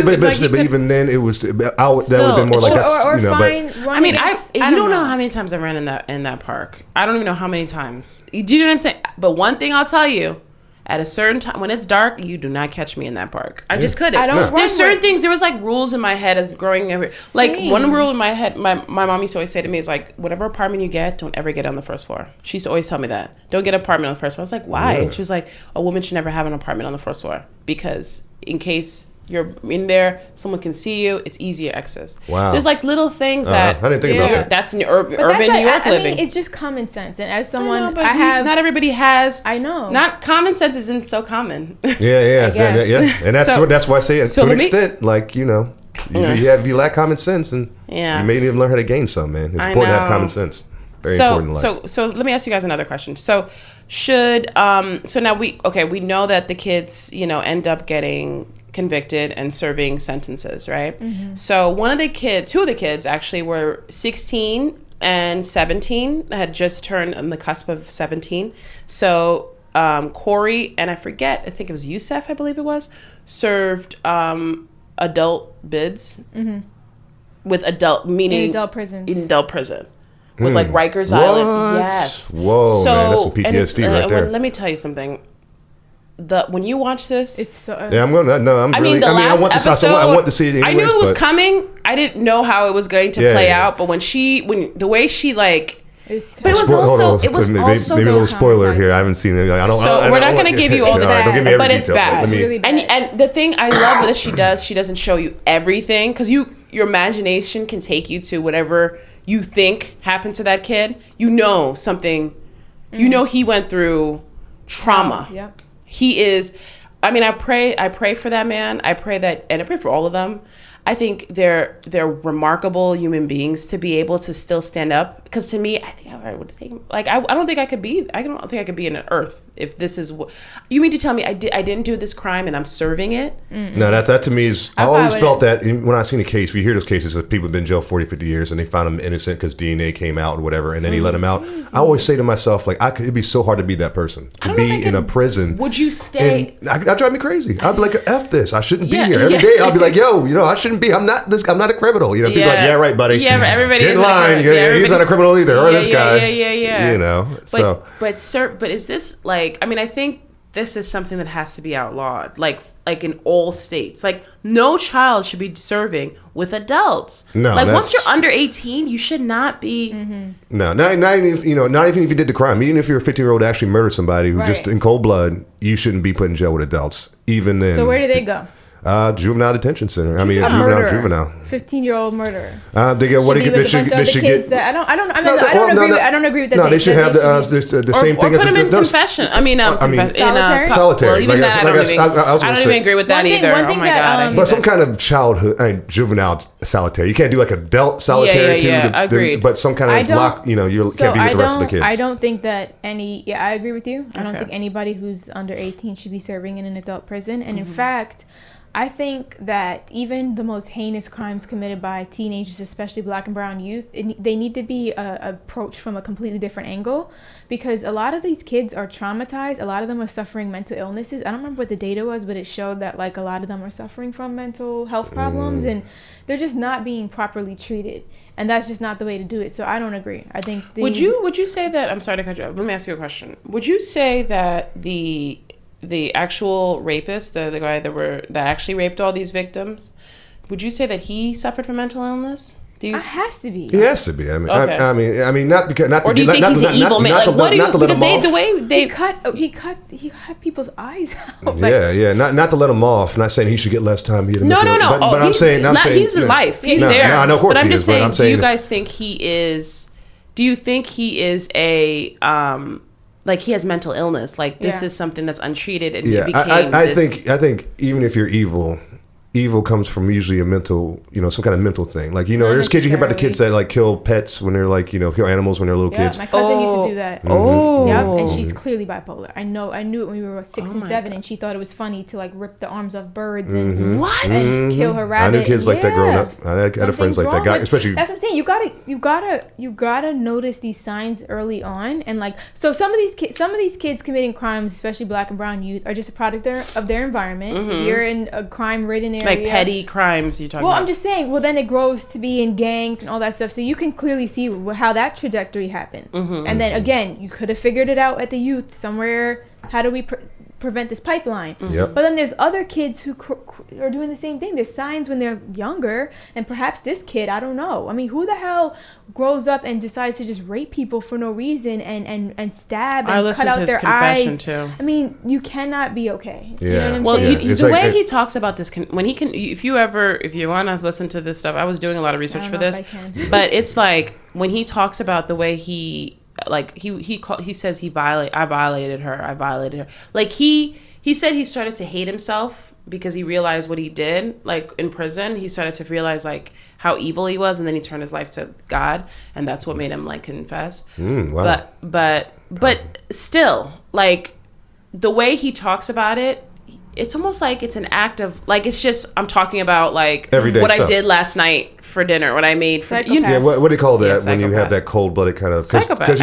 even then, it was that would have been more like that. I mean, you don't know how many times I ran in that park. I don't even know how many times. Do you know what I'm saying? But one thing I'll tell you, at a certain time when it's dark, you do not catch me in that park. I just couldn't. There's certain things. There was like rules in my head as growing up. Like one rule in my head, my mom used to always say to me is like, whatever apartment you get, don't ever get on the first floor. She used to always tell me that. Don't get an apartment on the first floor. I was like, why? And she was like, a woman should never have an apartment on the first floor because in case you're in there, someone can see you. It's easier access. Wow. There's like little things that I didn't think about that. That's urban New York living. It's just common sense. And as someone, not everybody has. I know. Not common sense isn't so common. Yeah. And that's why I say it to an extent. Like you lack common sense, and you may even learn how to gain some. Man, it's important to have common sense. Very important in life. So let me ask you guys another question. So should so now we know that the kids end up getting convicted and serving sentences, right? Mm-hmm. So two of the kids actually were 16 and 17, had just turned on the cusp of 17. So Corey and I think it was Youssef, I believe it was, served adult bids with adult, meaning in adult prisons. In adult prison. With like Rikers Island. Yes. Whoa, man, that's some PTSD right there. Let me tell you something. When you watch this, it's so. Yeah, I'm gonna. No, I'm. I mean, I want to see it. Anyways, I knew it was coming. I didn't know how it was going to play out, but when the way she like. But it was also maybe a little spoiler here. I haven't seen it. We're not going to give you all the bad, but it's bad. Really bad. And the thing I love that she doesn't show you everything because your imagination can take you to whatever you think happened to that kid. Something. He went through trauma. Yep. He is. I mean, I pray for that man. I pray for all of them. I think they're remarkable human beings to be able to still stand up. Because to me, I think I would take like I don't think I could be. I don't think I could be in an earth if this is what you mean to tell me. I didn't do this crime and I'm serving it. Mm-mm. No, that to me is. I always felt that when I seen a case, we hear those cases of people have been in jail 40, 50 years and they found him innocent because DNA came out or whatever, and then he let him out. I always say to myself, like, it'd be so hard to be that person to be in a prison. Would you stay? That drive me crazy. I'd be like, F this. I shouldn't be here every day. I'll be like, yo, I shouldn't be. I'm not this. I'm not a criminal. People are like, yeah, right, buddy. Yeah, but everybody get in line. He's not a criminal either. Or this guy. Yeah. But is this like? I mean, I think this is something that has to be outlawed, like in all states. Like, no child should be serving with adults. No, like once you're under 18, you should not be. Mm-hmm. No, not even if you did the crime. Even if you're a 15-year-old actually murdered somebody who just in cold blood, you shouldn't be put in jail with adults. Even then. So where do they go? Juvenile detention center. I mean, juvenile. 15-year-old murderer. They get what they should get. I don't agree with that. No, they should have the same thing as put them in confession. solitary. Well, even that, I don't even agree with that either. One thing that, but some kind of childhood, juvenile solitary. You can't do like adult solitary too. Agreed. But some kind of lock. You can't be with the rest of the kids. I don't think that I agree with you. I don't think anybody who's under 18 should be serving in an adult prison. And in fact, I think that even the most heinous crimes committed by teenagers, especially Black and brown youth, they need to be approached from a completely different angle, because a lot of these kids are traumatized. A lot of them are suffering mental illnesses. I don't remember what the data was, but it showed that like a lot of them are suffering from mental health problems, and they're just not being properly treated. And that's just not the way to do it. So I don't agree. I think would you say that? I'm sorry to cut you off. Let me ask you a question. Would you say that the actual rapist, the guy that actually raped all these victims, would you say that he suffered from mental illness? It has to be. He has to be. I mean, Okay. I mean, not because not. Or do you think he's an evil man? Like, what do you? Because the way they He cut people's eyes out. Like, Yeah. Not to let him off. Not saying he should get less time. No. But I'm saying he's alive. He's there. No, I know, of course but I'm he just is, but saying. I'm saying, do you guys think he is? Do you think he is a like he has mental illness? Like this is something that's untreated, and he became I think even if you're evil comes from usually a mental, some kind of mental thing. Like, there's kids, you hear about the kids that like kill pets when they're like, kill animals when they're little kids. My cousin used to do that. Oh. Yep, and she's clearly bipolar. I knew it when we were 6 and 7, and she thought it was funny to like rip the arms off birds and kill her rabbit. I knew kids like that growing up. I had friends like that guy, especially. That's what I'm saying. You gotta notice these signs early on, and like so some of these kids committing crimes, especially Black and brown youth, are just a product of their environment. If you're in a crime-ridden area, like petty crimes you're talking about. Well, I'm just saying, then it grows to be in gangs and all that stuff. So you can clearly see how that trajectory happened. And then again, you could have figured it out at the youth somewhere. How do we prevent this pipeline? Yep. But then there's other kids who are doing the same thing. There's signs when they're younger, and perhaps this kid, I don't know. I mean, who the hell grows up and decides to just rape people for no reason and stab and cut out their eyes? Too. I mean, you cannot be okay. Yeah. You know what I'm well, saying? the way he talks about this, when he can, if you want to listen to this stuff, I was doing a lot of research for this, but it's like when he talks about the way he says I violated her. Like he said he started to hate himself because he realized what he did. Like in prison, he started to realize like how evil he was, and then he turned his life to God, and that's what made him like confess. Wow. But still, like the way he talks about it, it's almost like it's an act of like it's just I'm talking about like everyday what stuff. I did last night for dinner, what I made for Yeah, what do you call that when you have psychopath. that cold-blooded kind of Psychopath, because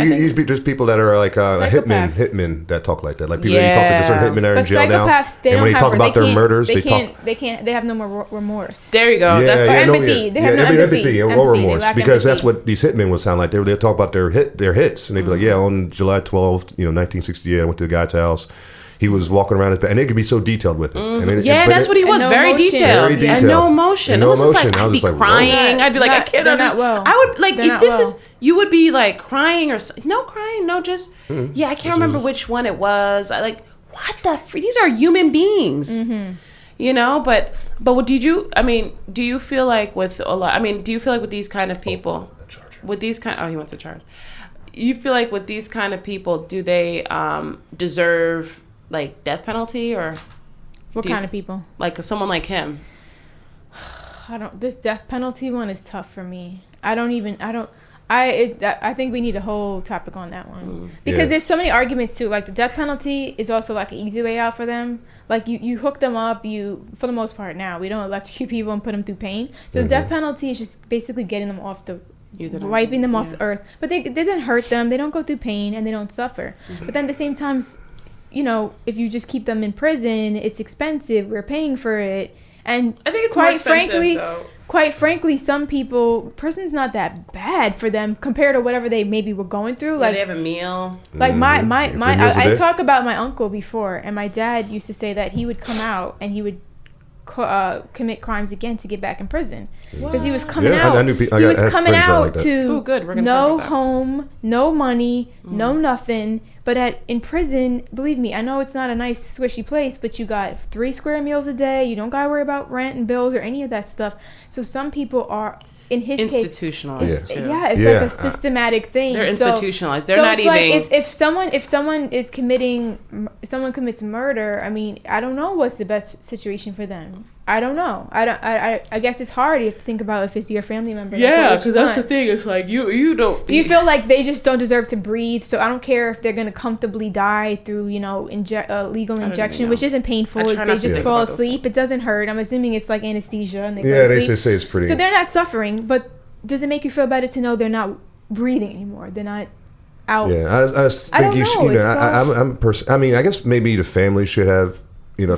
there's people that are like hitmen that talk like that, like people you talk to certain hitmen that are in jail now, and when they talk about their murders, they have no more remorse. There you go. Empathy. They have no empathy or remorse, because that's empathy. what these hitmen would sound like. They talk about their hits, and they'd be like, on July 12th, 1968, I went to a guy's house. He was walking around his bed, and they could be so detailed with it. That's what he was. Very detailed. And no emotion. And no emotion. I'd be crying. I'd be like, I can't. I would like if this is. You would be like crying or no crying. No, just I can't remember which one it was. I like what the. These are human beings. But what did you? I mean, do you feel like with a lot? I mean, do you feel like with these kind of people, with these kind? He wants to charge. You feel like with these kind of people, do they deserve like death penalty or what kind of people? Like someone like him. This death penalty one is tough for me. I think we need a whole topic on that one because there's so many arguments too. Like the death penalty is also like an easy way out for them. Like you hook them up. For the most part now we don't electrocute people and put them through pain. So the death penalty is just basically getting them off wiping them off the earth. But it doesn't hurt them. They don't go through pain and they don't suffer. But then at the same time, if you just keep them in prison, it's expensive. We're paying for it, and I think it's quite expensive, quite frankly, some people, prison's not that bad for them compared to whatever they maybe were going through. Like they have a meal. Like I talked about my uncle before, and my dad used to say that he would come out and he would commit crimes again to get back in prison because he was coming out. He was coming out to no home, no money, no nothing. But in prison, believe me, I know it's not a nice, swishy place, but you got 3 square meals a day. You don't got to worry about rent and bills or any of that stuff. So some people are, in his institutionalized case, too. Yeah, it's like a systematic thing. They're institutionalized. They're not even. Like if someone commits murder, I mean, I don't know what's the best situation for them. I don't know. I guess it's hard to think about if it's your family member. Yeah, because that's the thing. It's like you don't. Do you feel like they just don't deserve to breathe? So I don't care if they're gonna comfortably die through legal injection, which isn't painful. They just fall asleep. It doesn't hurt. I'm assuming it's like anesthesia. And they say it's pretty. So they're not suffering, but does it make you feel better to know they're not breathing anymore? They're not out. Yeah, I think you should. I mean, I guess maybe the family should have.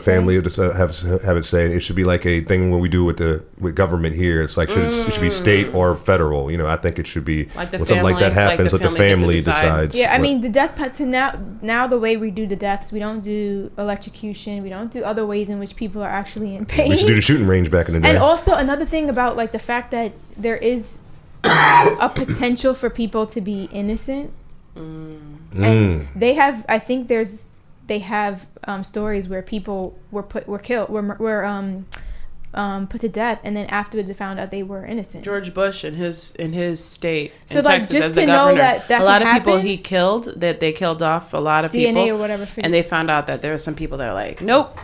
Family have it say it should be like a thing when we do with government here. It's like it should be state or federal. I think it should be like when something like that happens, the family decides. Yeah, I mean the death penalty now the way we do the deaths, we don't do electrocution, we don't do other ways in which people are actually in pain. We should do the shooting range back in the day. And also another thing about like the fact that there is a potential for people to be innocent. And they have, I think they have stories where people were put to death, and then afterwards they found out they were innocent. George Bush in his state So, in like, Texas just as the to know governor, that a lot of can people happen, he killed, that they killed off a lot of DNA people, or whatever, and they found out that there were some people that are like, nope.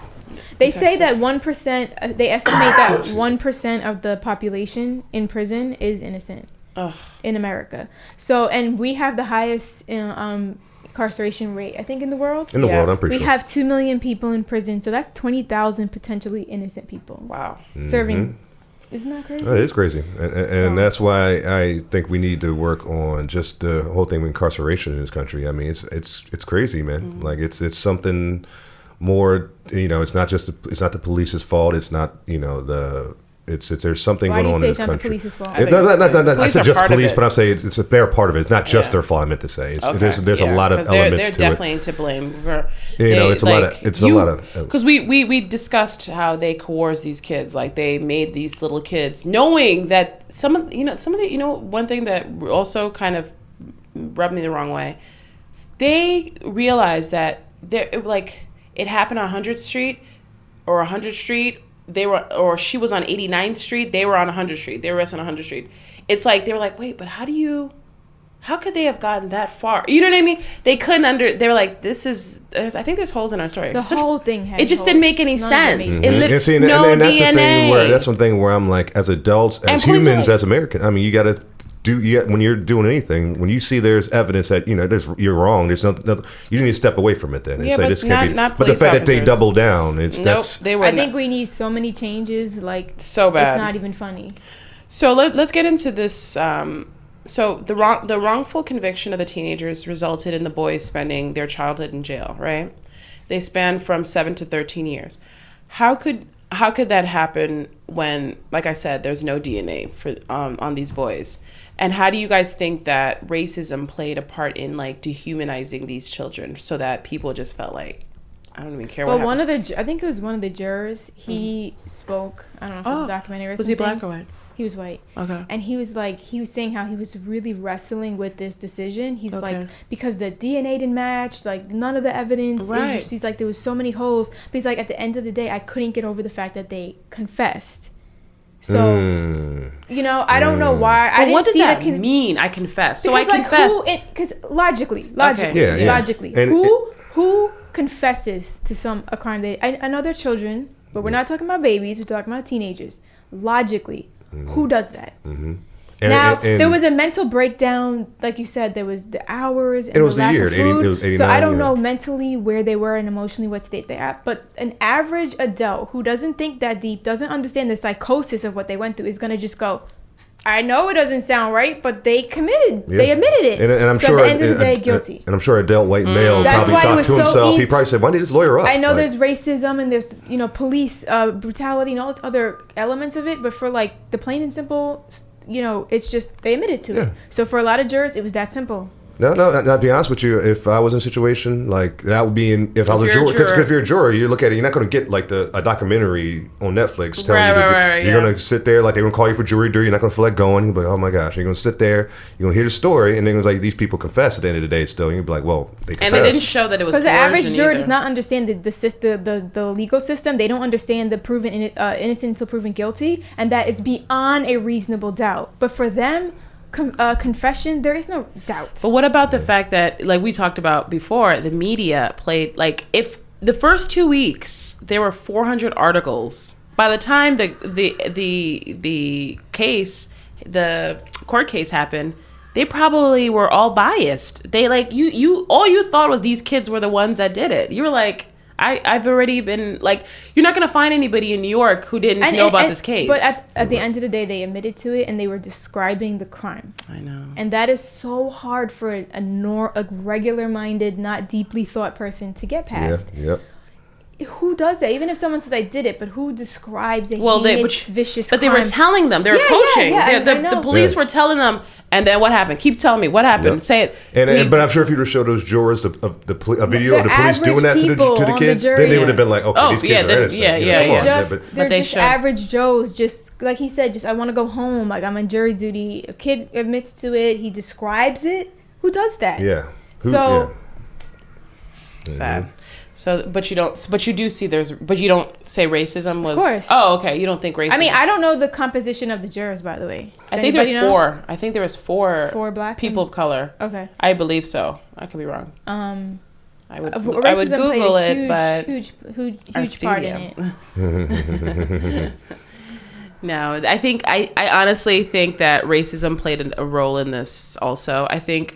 They in say that Texas. 1%. They estimate that 1% of the population in prison is innocent in America. So, and we have the highest incarceration rate, I think, in the world. In the world, I'm pretty we sure. have 2 million people in prison, so that's 20,000 potentially innocent people. Wow. Serving. Isn't that crazy? It is crazy, and that's why I think we need to work on just the whole thing with incarceration in this country. I mean, it's crazy, man. Like it's something more. It's not the police's fault. It's not there's something Why going do you on say in it's this not the country. police's fault? It's not I said are just part of police, it. but I'm saying it's they're part of it. It's not just Yeah. their fault. I meant to say Okay. there's a lot of 'Cause elements they're to definitely it. to blame for, It's a lot of because we discussed how they coerce these kids, like they made these little kids knowing that some of the one thing that also kind of rubbed me the wrong way, they realized that it happened on 100th Street or 100th Street. She was on 89th Street. They were on 100th Street. They were arrested on 100th Street. It's like, they were like, wait, but how could they have gotten that far? You know what I mean? They couldn't they were like, I think there's holes in our story. The whole thing had It just holes. didn't make any None of sense. makes It sense. lists and no that's DNA. the thing that's one thing where I'm like, as adults, as police humans, are- as Americans, I mean, you got to when you're doing anything, when you see there's evidence that you're wrong, there's nothing, you need to step away from it then and Yeah, say but this can't be. not But the police fact that they officers. double down, They were I think we need so many changes, like, so bad. it's not even funny. So let's get into this. So the wrongful conviction of the teenagers resulted in the boys spending their childhood in jail, right? They spanned from 7 to 13 years. How could that happen when, like I said, there's no DNA for on these boys? And how do you guys think that racism played a part in like dehumanizing these children so that people just felt like, I don't even care what happened? I think it was one of the jurors, he spoke, I don't know if it was a documentary or Was something. he black or white? He was white. Okay. And he was saying how he was really wrestling with this decision. He's Okay. like, because the DNA didn't match, like none of the evidence. Right. He's like, there was so many holes. But he's like, at the end of the day, I couldn't get over the fact that they confessed. So, I don't know why. I But didn't what does see that the mean? I confess. So I because, confess. Because logically, Yeah. logically, And who confesses to a crime? I know they're children, but we're not talking about babies. We're talking about teenagers. Logically, who does that? And there was a mental breakdown, like you said. There was the hours and it was the the lack year, of it was food. 89, So I don't know mentally where they were and emotionally what state they're at. But an average adult who doesn't think that deep, doesn't understand the psychosis of what they went through, is gonna just go, I know it doesn't sound right, but they committed. Yeah. They admitted it. And I'm so sure at the end of the day, guilty. And I'm sure adult white male That's probably why it thought was to so himself, easy. he probably said, why did this lawyer up? I know Like, there's racism and there's police brutality and all those other elements of it, but for like the plain and simple, it's just they admitted to it. So for a lot of jurors, it was that simple. No, I'll be honest with you. If I was in a situation like that, would be if I was a you're a juror. Because juror. if you're a juror, you look at it. You're not going to get like a documentary on Netflix telling Right, you. right, You're yeah. going to sit there like they're going to call you for jury duty. You're not going to feel like going. You're like, oh my gosh. You're going to sit there. You're going to hear the story, and then it's like these people confess at the end of the day. Still, you'd be like, well, they confessed. And they didn't show that it was Because the average coercion juror either. does not understand the legal system. They don't understand the proven innocent until proven guilty, and that it's beyond a reasonable doubt. But for them, confession, there is no doubt. But what about the fact that, like we talked about before, the media played, like, if the first 2 weeks there were 400 articles, by the time the case, the court case happened, they probably were all biased. They like all you thought was these kids were the ones that did it. You were like, I've already been like, you're not gonna find anybody in New York who didn't know about this case. But at the end of the day, they admitted to it and they were describing the crime. I know. And that is so hard for a regular-minded, not deeply thought person to get past. Yep. who does that? Even if someone says I did it, but who describes a vicious But crime? they were telling them. They were coaching. I The know. police were telling them. And then what happened? Keep telling me what happened. Yep. Say it. But I'm sure if you were to show those jurors a video of the police doing that to the kids, the then they would have been like, okay, these kids are innocent. They're just average Joes. Just like he said, I want to go home. Like I'm on jury duty. A kid admits to it. He describes it. Who does that? Yeah. Sad. So, but you do see but you don't say racism was. Of course. Oh, okay. You don't think racism. I mean, I don't know the composition of the jurors, by the way. I think there's four. I think there was four. Four black people of color. Okay. I believe so. I could be wrong. I would racism Google played it, but huge part in it. No, I honestly think that racism played a role in this also. I think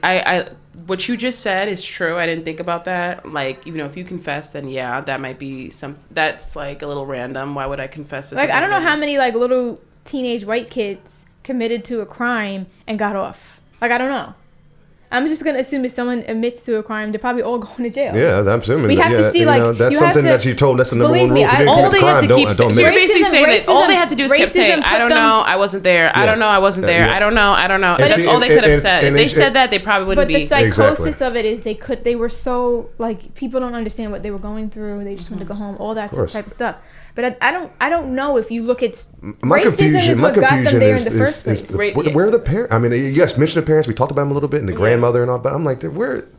what you just said is true. I didn't think about that. Like, if you confess, then yeah, that might be that's like a little random. Why would I confess this? Like, I don't know how many like little teenage white kids committed to a crime and got off. Like, I don't know. I'm just going to assume if someone admits to a crime, they're probably all going to jail. Yeah, I'm assuming. We have to see, like, that's something that you told. That's the number one rule. If you all didn't they commit a had to crime, keep don't so you're make it. basically saying that all they had to do is keep saying, I don't know, I wasn't there. I don't know, I wasn't there. I don't know. That's all they could have said. If they said that, they probably wouldn't be. But the psychosis of it is they were so, like, people don't understand what they were going through. They just wanted to go home, all that type of stuff. But I don't know if you look at my confusion is where are the parents? I mean, you guys mentioned the parents. We talked about them a little bit, and the grandmother and all. But I'm like,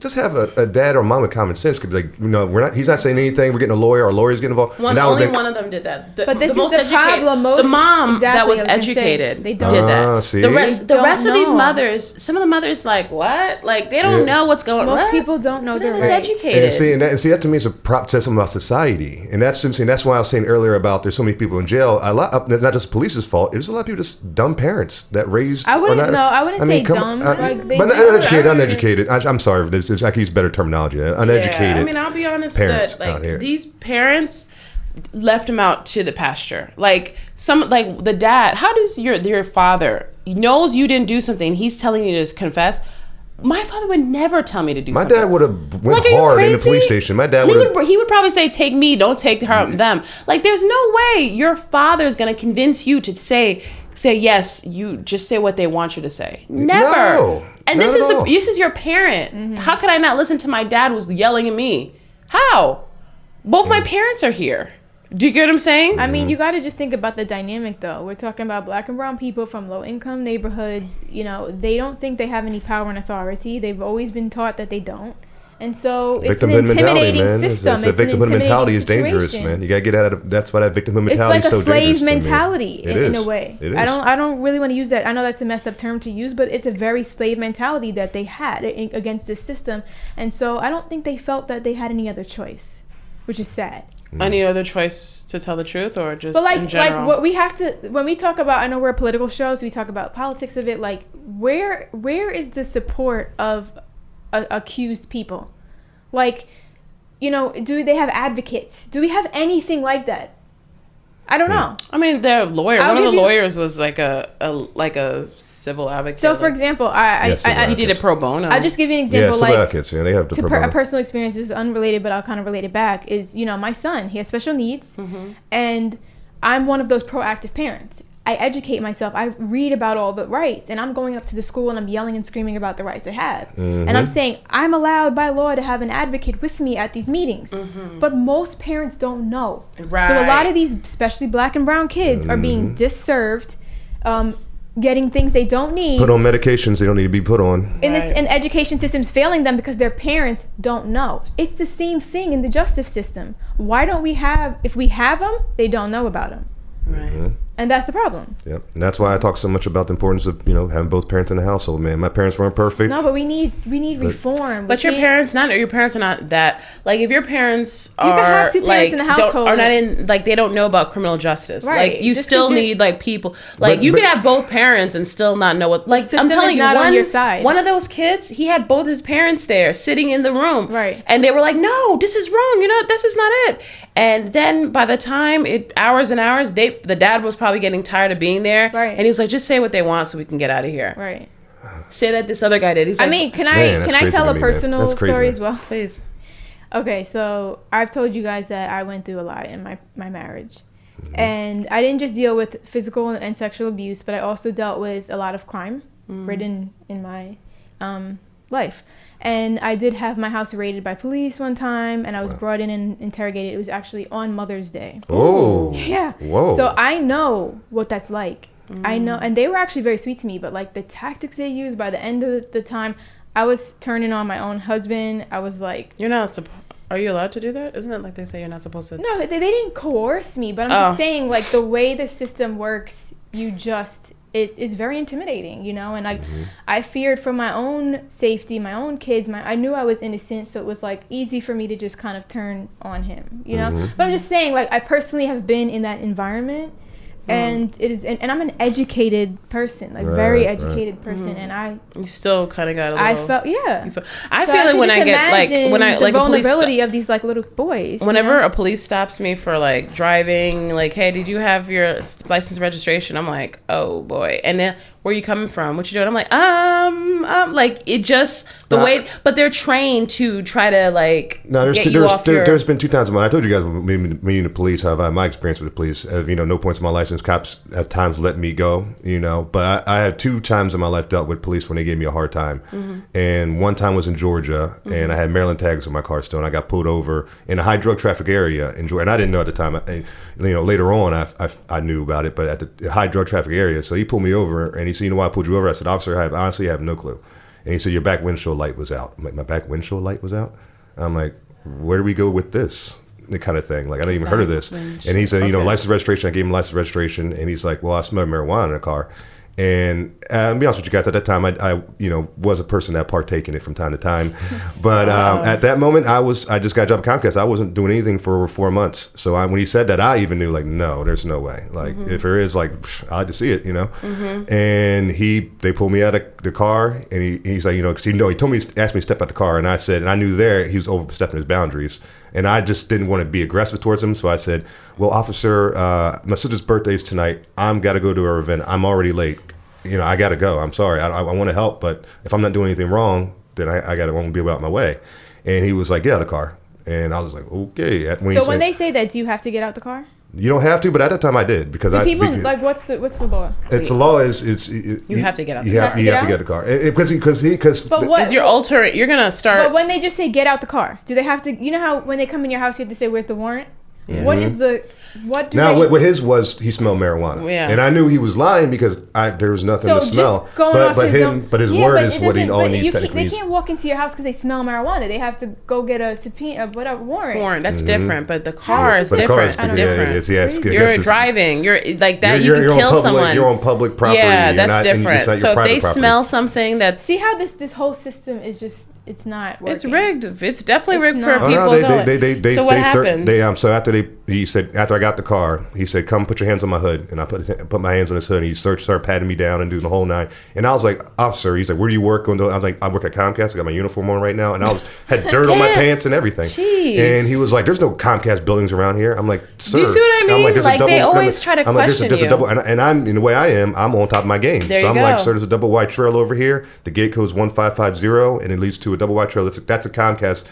just have a dad or mom with common sense. Could be like, we're not. He's not saying anything. We're getting a lawyer. Our lawyer's getting involved. Only one of them did that. But this is the problem. The mom that was educated did that. See? The rest of these mothers, some of the mothers, like what? Like they don't know what's going on. Most people don't know they're educated. And see, that to me is a prop to something about society, and that's why I was saying earlier about there's so many people in jail. It's not just police's fault. There's a lot of people just dumb parents that raised. I wouldn't say dumb. But uneducated. I'm sorry for this. I can use better terminology. Uneducated. Yeah, I mean, I'll be honest that these parents left him out to the pasture. Like the dad. How does your father knows you didn't do something? He's telling you to confess. My father would never tell me to do something. My dad would have went hard in the police station. My dad he would probably say, take me, don't take them. Like, there's no way your father's going to convince you to say yes, you just say what they want you to say. Never. No, and this is your parent. Mm-hmm. How could I not listen to my dad who's yelling at me? How? Both my parents are here. Do you get what I'm saying? I mean, you got to just think about the dynamic, though. We're talking about black and brown people from low-income neighborhoods. They don't think they have any power and authority. They've always been taught that they don't. And so it's an intimidating system. That victimhood mentality is dangerous, man. You got to get out of. That's why that victimhood mentality is so dangerous. It's like a slave mentality in a way. It is. I don't really want to use that. I know that's a messed up term to use, but it's a very slave mentality that they had against this system. And so I don't think they felt that they had any other choice, which is sad. Any other choice to tell the truth, or just in general? Like what we have to, when we talk about, I know we're a political show, so we talk about politics of it. Like where is the support of accused people? Like, do they have advocates? Do we have anything like that? I don't know. I mean, their lawyer. One of the lawyers was like a civil advocate. So, for example, he did it pro bono. I'll just give you an example. Yeah, civil advocates. Yeah, they have to pro bono. A personal experience is unrelated, but I'll kind of relate it back. Is my son? He has special needs, and I'm one of those proactive parents. I educate myself. I read about all the rights, and I'm going up to the school and I'm yelling and screaming about the rights I have. Mm-hmm. And I'm saying I'm allowed by law to have an advocate with me at these meetings. Mm-hmm. But most parents don't know. Right. So a lot of these, especially black and brown kids, are being disserved, getting things they don't need. Put on medications they don't need to be put on. And education system's failing them because their parents don't know. It's the same thing in the justice system. Why don't we have, if we have them, they don't know about them. Right. Mm-hmm. And that's the problem. Yep. And that's why I talk so much about the importance of, having both parents in the household, man. My parents weren't perfect. No, but we need reform. But your parents are not that, like, if your parents are, you can have two parents in the household, are not in, like, they don't know about criminal justice. Right. Like, you still need, like, people, like, you could have both parents and still not know what, like, I'm telling you, on your side. One of those kids, he had both his parents there sitting in the room. Right. And they were like, no, this is wrong. This is not it. And then by the time hours and hours, the dad was probably getting tired of being there. Right. And he was like, just say what they want so we can get out of here. Right. Say that this other guy did. He's like, can I tell a personal story as well? Please. Okay, so I've told you guys that I went through a lot in my marriage. And I didn't just deal with physical and sexual abuse, but I also dealt with a lot of crime written in my life. And I did have my house raided by police one time, and I was brought in and interrogated. It was actually on Mother's Day. Oh. Yeah. Whoa. So I know what that's like. I know, and they were actually very sweet to me, but like the tactics they used, by the end of the time, I was turning on my own husband. I was like... Are you allowed to do that? Isn't it like they say you're not supposed to? No, they didn't coerce me, but I'm just saying, like, the way the system works, it is very intimidating, you know? And I feared for my own safety, my own kids. I knew I was innocent, so it was, like, easy for me to just kind of turn on him, you know? But I'm just saying, like, I personally have been in that environment. And it is, and I'm an educated person, like very educated person, and you still kind of got a little. I felt, I feel like when I get the vulnerability of these like little boys. Whenever a police stops me for like driving, like, hey, did you have your license registration? I'm like, oh boy, and then where you coming from? What you doing? I'm like, like it just the way, but they're trained to try to like. No, there's been 2 times in my. I told you guys meeting the police. How my experience with the police. You know, no points on my license. Cops at times let me go. You know, but I had 2 times in my life dealt with police when they gave me a hard time, and one time was in Georgia, and I had Maryland tags in my car still, and I got pulled over in a high drug traffic area in Georgia, and I didn't know at the time. You know, later on I knew about it, but at the high drug traffic area, so he pulled me over and he said, you know why I pulled you over? I said, officer, I honestly have no clue. And he said, your back windshield light was out. I'm like, my back windshield light was out? I'm like, where do we go with this? The kind of thing. Like, I didn't even heard of this. And he said, you know, license registration. I gave him license registration. And he's like, well, I smell marijuana in the car. And to be honest with you guys, at that time, I you know, was a person that partake in it from time to time. But at that moment, I just got a job at Comcast. I wasn't doing anything for over 4 months. So when he said that, I even knew, like, no, there's no way. Like, if there is, like, I like to see it, you know. And they pulled me out of the car, and he's like, you know, because he told me, asked me to step out the car, and I said, and I knew there he was overstepping his boundaries. And I just didn't want to be aggressive towards him. So I said, well, officer, my sister's birthday is tonight. I'm got to go to her event. I'm already late. You know, I got to go. I'm sorry. I want to help. But if I'm not doing anything wrong, then I won't be about my way. And he was like, get out of the car. And I was like, okay. When they say that, do you have to get out the car? You don't have to, but at that time I did because like what's the law? It's the law is you have to get out. You have to get the car because. But what? You're gonna start. But when they just say get out the car, do they have to? You know how when they come in your house, you have to say where's the warrant? Yeah. What is the what? What his was he smelled marijuana, yeah. And I knew he was lying because there was nothing to smell. But his word is what he all needs technically. They can't walk into your house because they smell marijuana. They have to go get a subpoena, whatever warrant. Warrant that's different, but the car is different. Yes, you're driving. You're like that. You can kill someone. You're on public property. Yeah, that's different. So if they smell something that's see how this whole system is just. It's not working. It's rigged. It's definitely rigged for people. They so what happens? So he said after I got the car, he said, "Come put your hands on my hood," and I put my hands on his hood. And he started patting me down and doing the whole 9. And I was like, "Officer," he's like, "Where do you work?" I was like, "I work at Comcast. I got my uniform on right now." And I had dirt on my pants and everything. Jeez. And he was like, "There's no Comcast buildings around here." I'm like, "Sir," do you see what I mean? I'm like, they always try to question there's a double, and I'm in the way I am. I'm on top of my game. So I'm like, "Sir, there's a double wide trail over here. The gate code is 1550, and it leads to a double wide trail. That's a Comcast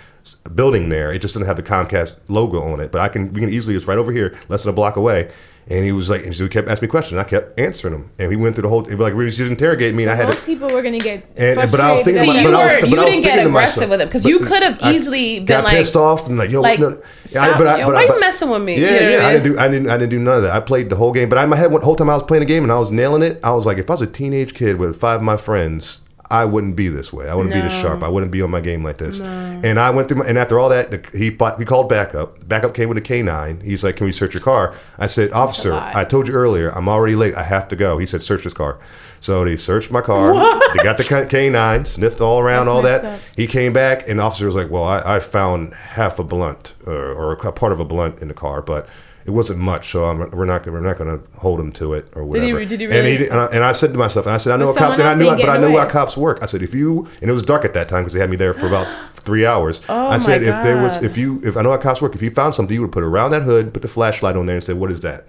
building there. It just doesn't have the Comcast logo on it. But we can easily, it's right over here, less than a block away." And he was like, and so he kept asking me questions. And I kept answering him. And we went through the whole, like, we just interrogate me. And I had most people were going to get frustrated. But I was thinking, you didn't get aggressive with him because you could have easily been like, pissed off and like, yo, why are you messing with me? Yeah. I didn't do none of that. I played the whole game. But in my head, the whole time I was playing the game and I was nailing it, I was like, if I was a teenage kid with 5 of my friends, I wouldn't be this way. I wouldn't be this sharp. I wouldn't be on my game like this. No. And I went through, and after all that, he called backup. Backup came with a K9. He's like, "Can we search your car?" I said, "Officer, I told you earlier, I'm already late. I have to go." He said, "Search this car." So they searched my car. What? They got the K9, sniffed all around, all that. Up. He came back, and the officer was like, "Well, I found half a blunt or a part of a blunt in the car, but it wasn't much, so we're not going to hold him to it or whatever." Did he really? And I said to myself, I said, I know how cops work. I said, and it was dark at that time because they had me there for about 3 hours. I said, if I know how cops work, if you found something, you would put it around that hood, put the flashlight on there, and say, "What is that?"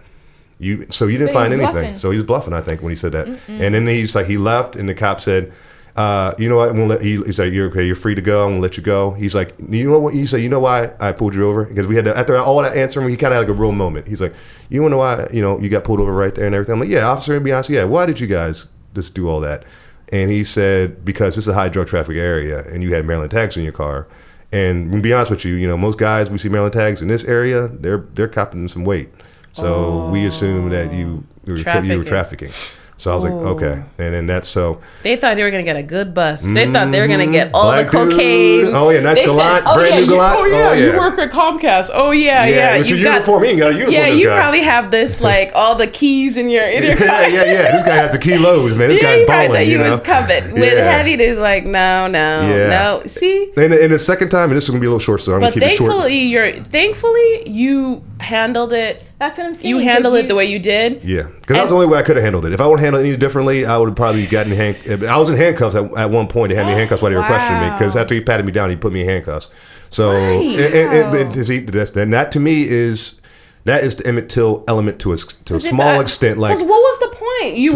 So you didn't find anything. Bluffing. So he was bluffing, I think, when he said that. And then he left, and the cop said, You know what? I'm gonna let he's like, you're okay. You're free to go. I'm gonna let you go. He's like, you know what? He said, you know why I pulled you over? Because we had to, after all that answering, he kind of had like a real moment. He's like, you wanna know why? You know, you got pulled over right there and everything. I'm like, yeah, officer. To be honest, yeah. Why did you guys just do all that? And he said, because this is a high drug traffic area, and you had Maryland tags in your car. And to be honest with you, you know, most guys we see Maryland tags in this area, they're copping some weight. So we assume that you were trafficking. So I was like, okay. And then that's so. They thought they were going to get a good bus. They thought they were going to get all the cocaine. Dude. Oh, yeah. Nice Gallant. Brand new Gallant. Oh, yeah. You work at Comcast. Oh, yeah. With your uniform. You got a uniform. Yeah, you probably have this, like, all the keys in your car. Yeah. This guy has the kilos, man. This guy's balling. Thought you was covered. With heavy, it's like, no. See? And the second time, and this is going to be a little short, so I'm going to keep it short. Thankfully, you handled it. That's what I'm saying. You handled it the way you did. Yeah, because that was the only way I could have handled it. If I would have handled it any differently, I would have probably gotten I was in handcuffs at one point. They had me in handcuffs while they were questioning me. Because after he patted me down, he put me in handcuffs. So, and that to me is the Emmett Till element to a small extent. Like, because what was the point? You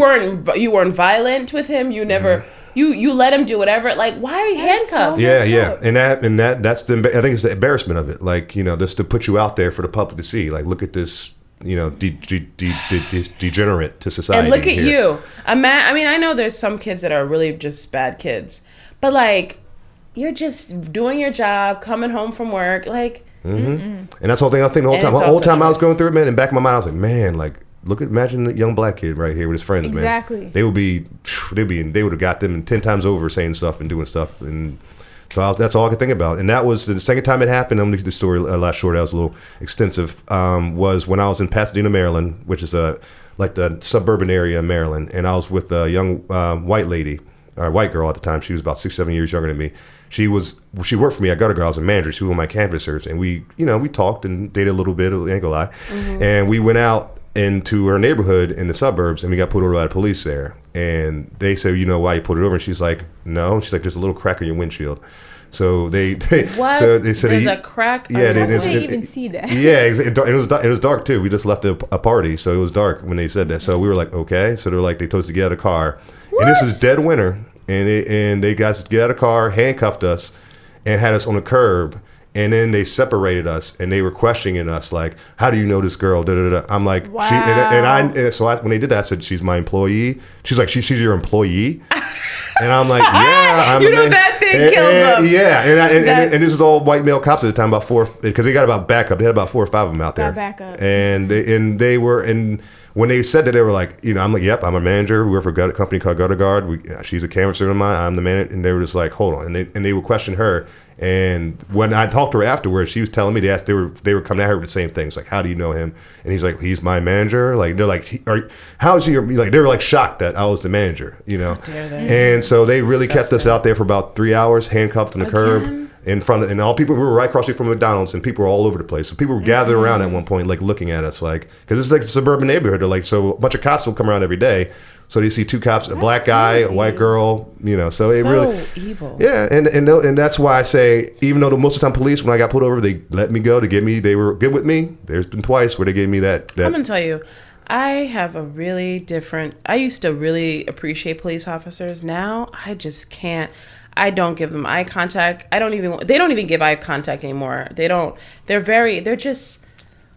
weren't violent with him. You never. You let him do whatever. Like, why are you handcuffed? Yeah. And that's I think it's the embarrassment of it. Like, you know, just to put you out there for the public to see. Like, look at this, you know, degenerate to society. And look at you. I mean, I know there's some kids that are really just bad kids, but like, you're just doing your job, coming home from work, like. And that's the whole thing I was thinking the whole time. The whole time I was going through it, man. In the back of my mind, I was like, man, like. Imagine the young black kid right here with his friends, man. Exactly. They would have got them 10 times over saying stuff and doing stuff. And so that's all I could think about. And that was the second time it happened. I'm going to keep the story a lot shorter. That was a little extensive. Was when I was in Pasadena, Maryland, which is like the suburban area of Maryland. And I was with a young white lady, or white girl at the time. She was about 6-7 years younger than me. She worked for me at Gutter Girl. I was a manager. She was one of my canvassers. And we talked and dated a little bit, ain't gonna lie. And we went out into her neighborhood in the suburbs, and we got pulled over by the police there. And they said, you know why you pulled it over? And she's like, no. She's like, there's a little crack in your windshield. So they what? So they said there's a crack. Yeah, they didn't even see that. Yeah, it was dark too. We just left a party, so it was dark when they said that. So we were like, okay. So they're like, they told us to get out of the car, and this is dead winter, and they got us to get out of the car, handcuffed us, and had us on the curb. And then they separated us, and they were questioning us, like, "How do you know this girl?" Da, da, da. I'm like, wow. When they did that, I said, "She's my employee." She's like, "She's your employee," and I'm like, "Yeah." That thing killed them. Yeah, and this is all white male cops at the time, about 4, because they got about backup. They had about 4 or 5 of them out there. Backup. And they were, and when they said that, they were like, you know, I'm like, "Yep, I'm a manager. We work for a company called Gutter Guard. She's a canvasser of mine. I'm the manager." And they were just like, "Hold on," and they would question her. And when I talked to her afterwards, she was telling me they were coming at her with the same things, like, "How do you know him?" And he's like, "He's my manager." Like, they're like, "How is he?" Like, they were like shocked that I was the manager, you know. And so they really kept us out there for about 3 hours, handcuffed on the curb in front of, and all people. We were right across the street from McDonald's, and people were all over the place. So people were gathered around at one point, like looking at us, like, because it's like a suburban neighborhood. They're like, so a bunch of cops will come around every day. So they see 2 cops, a black guy, a white girl, you know. So it really evil. Yeah, and that's why I say, even though most of the time police, when I got pulled over, they let me go. They were good with me. There's been twice where they gave me that. I'm gonna tell you, I have a really different. I used to really appreciate police officers. Now I just can't. I don't give them eye contact. They don't even give eye contact anymore. They don't. They're just.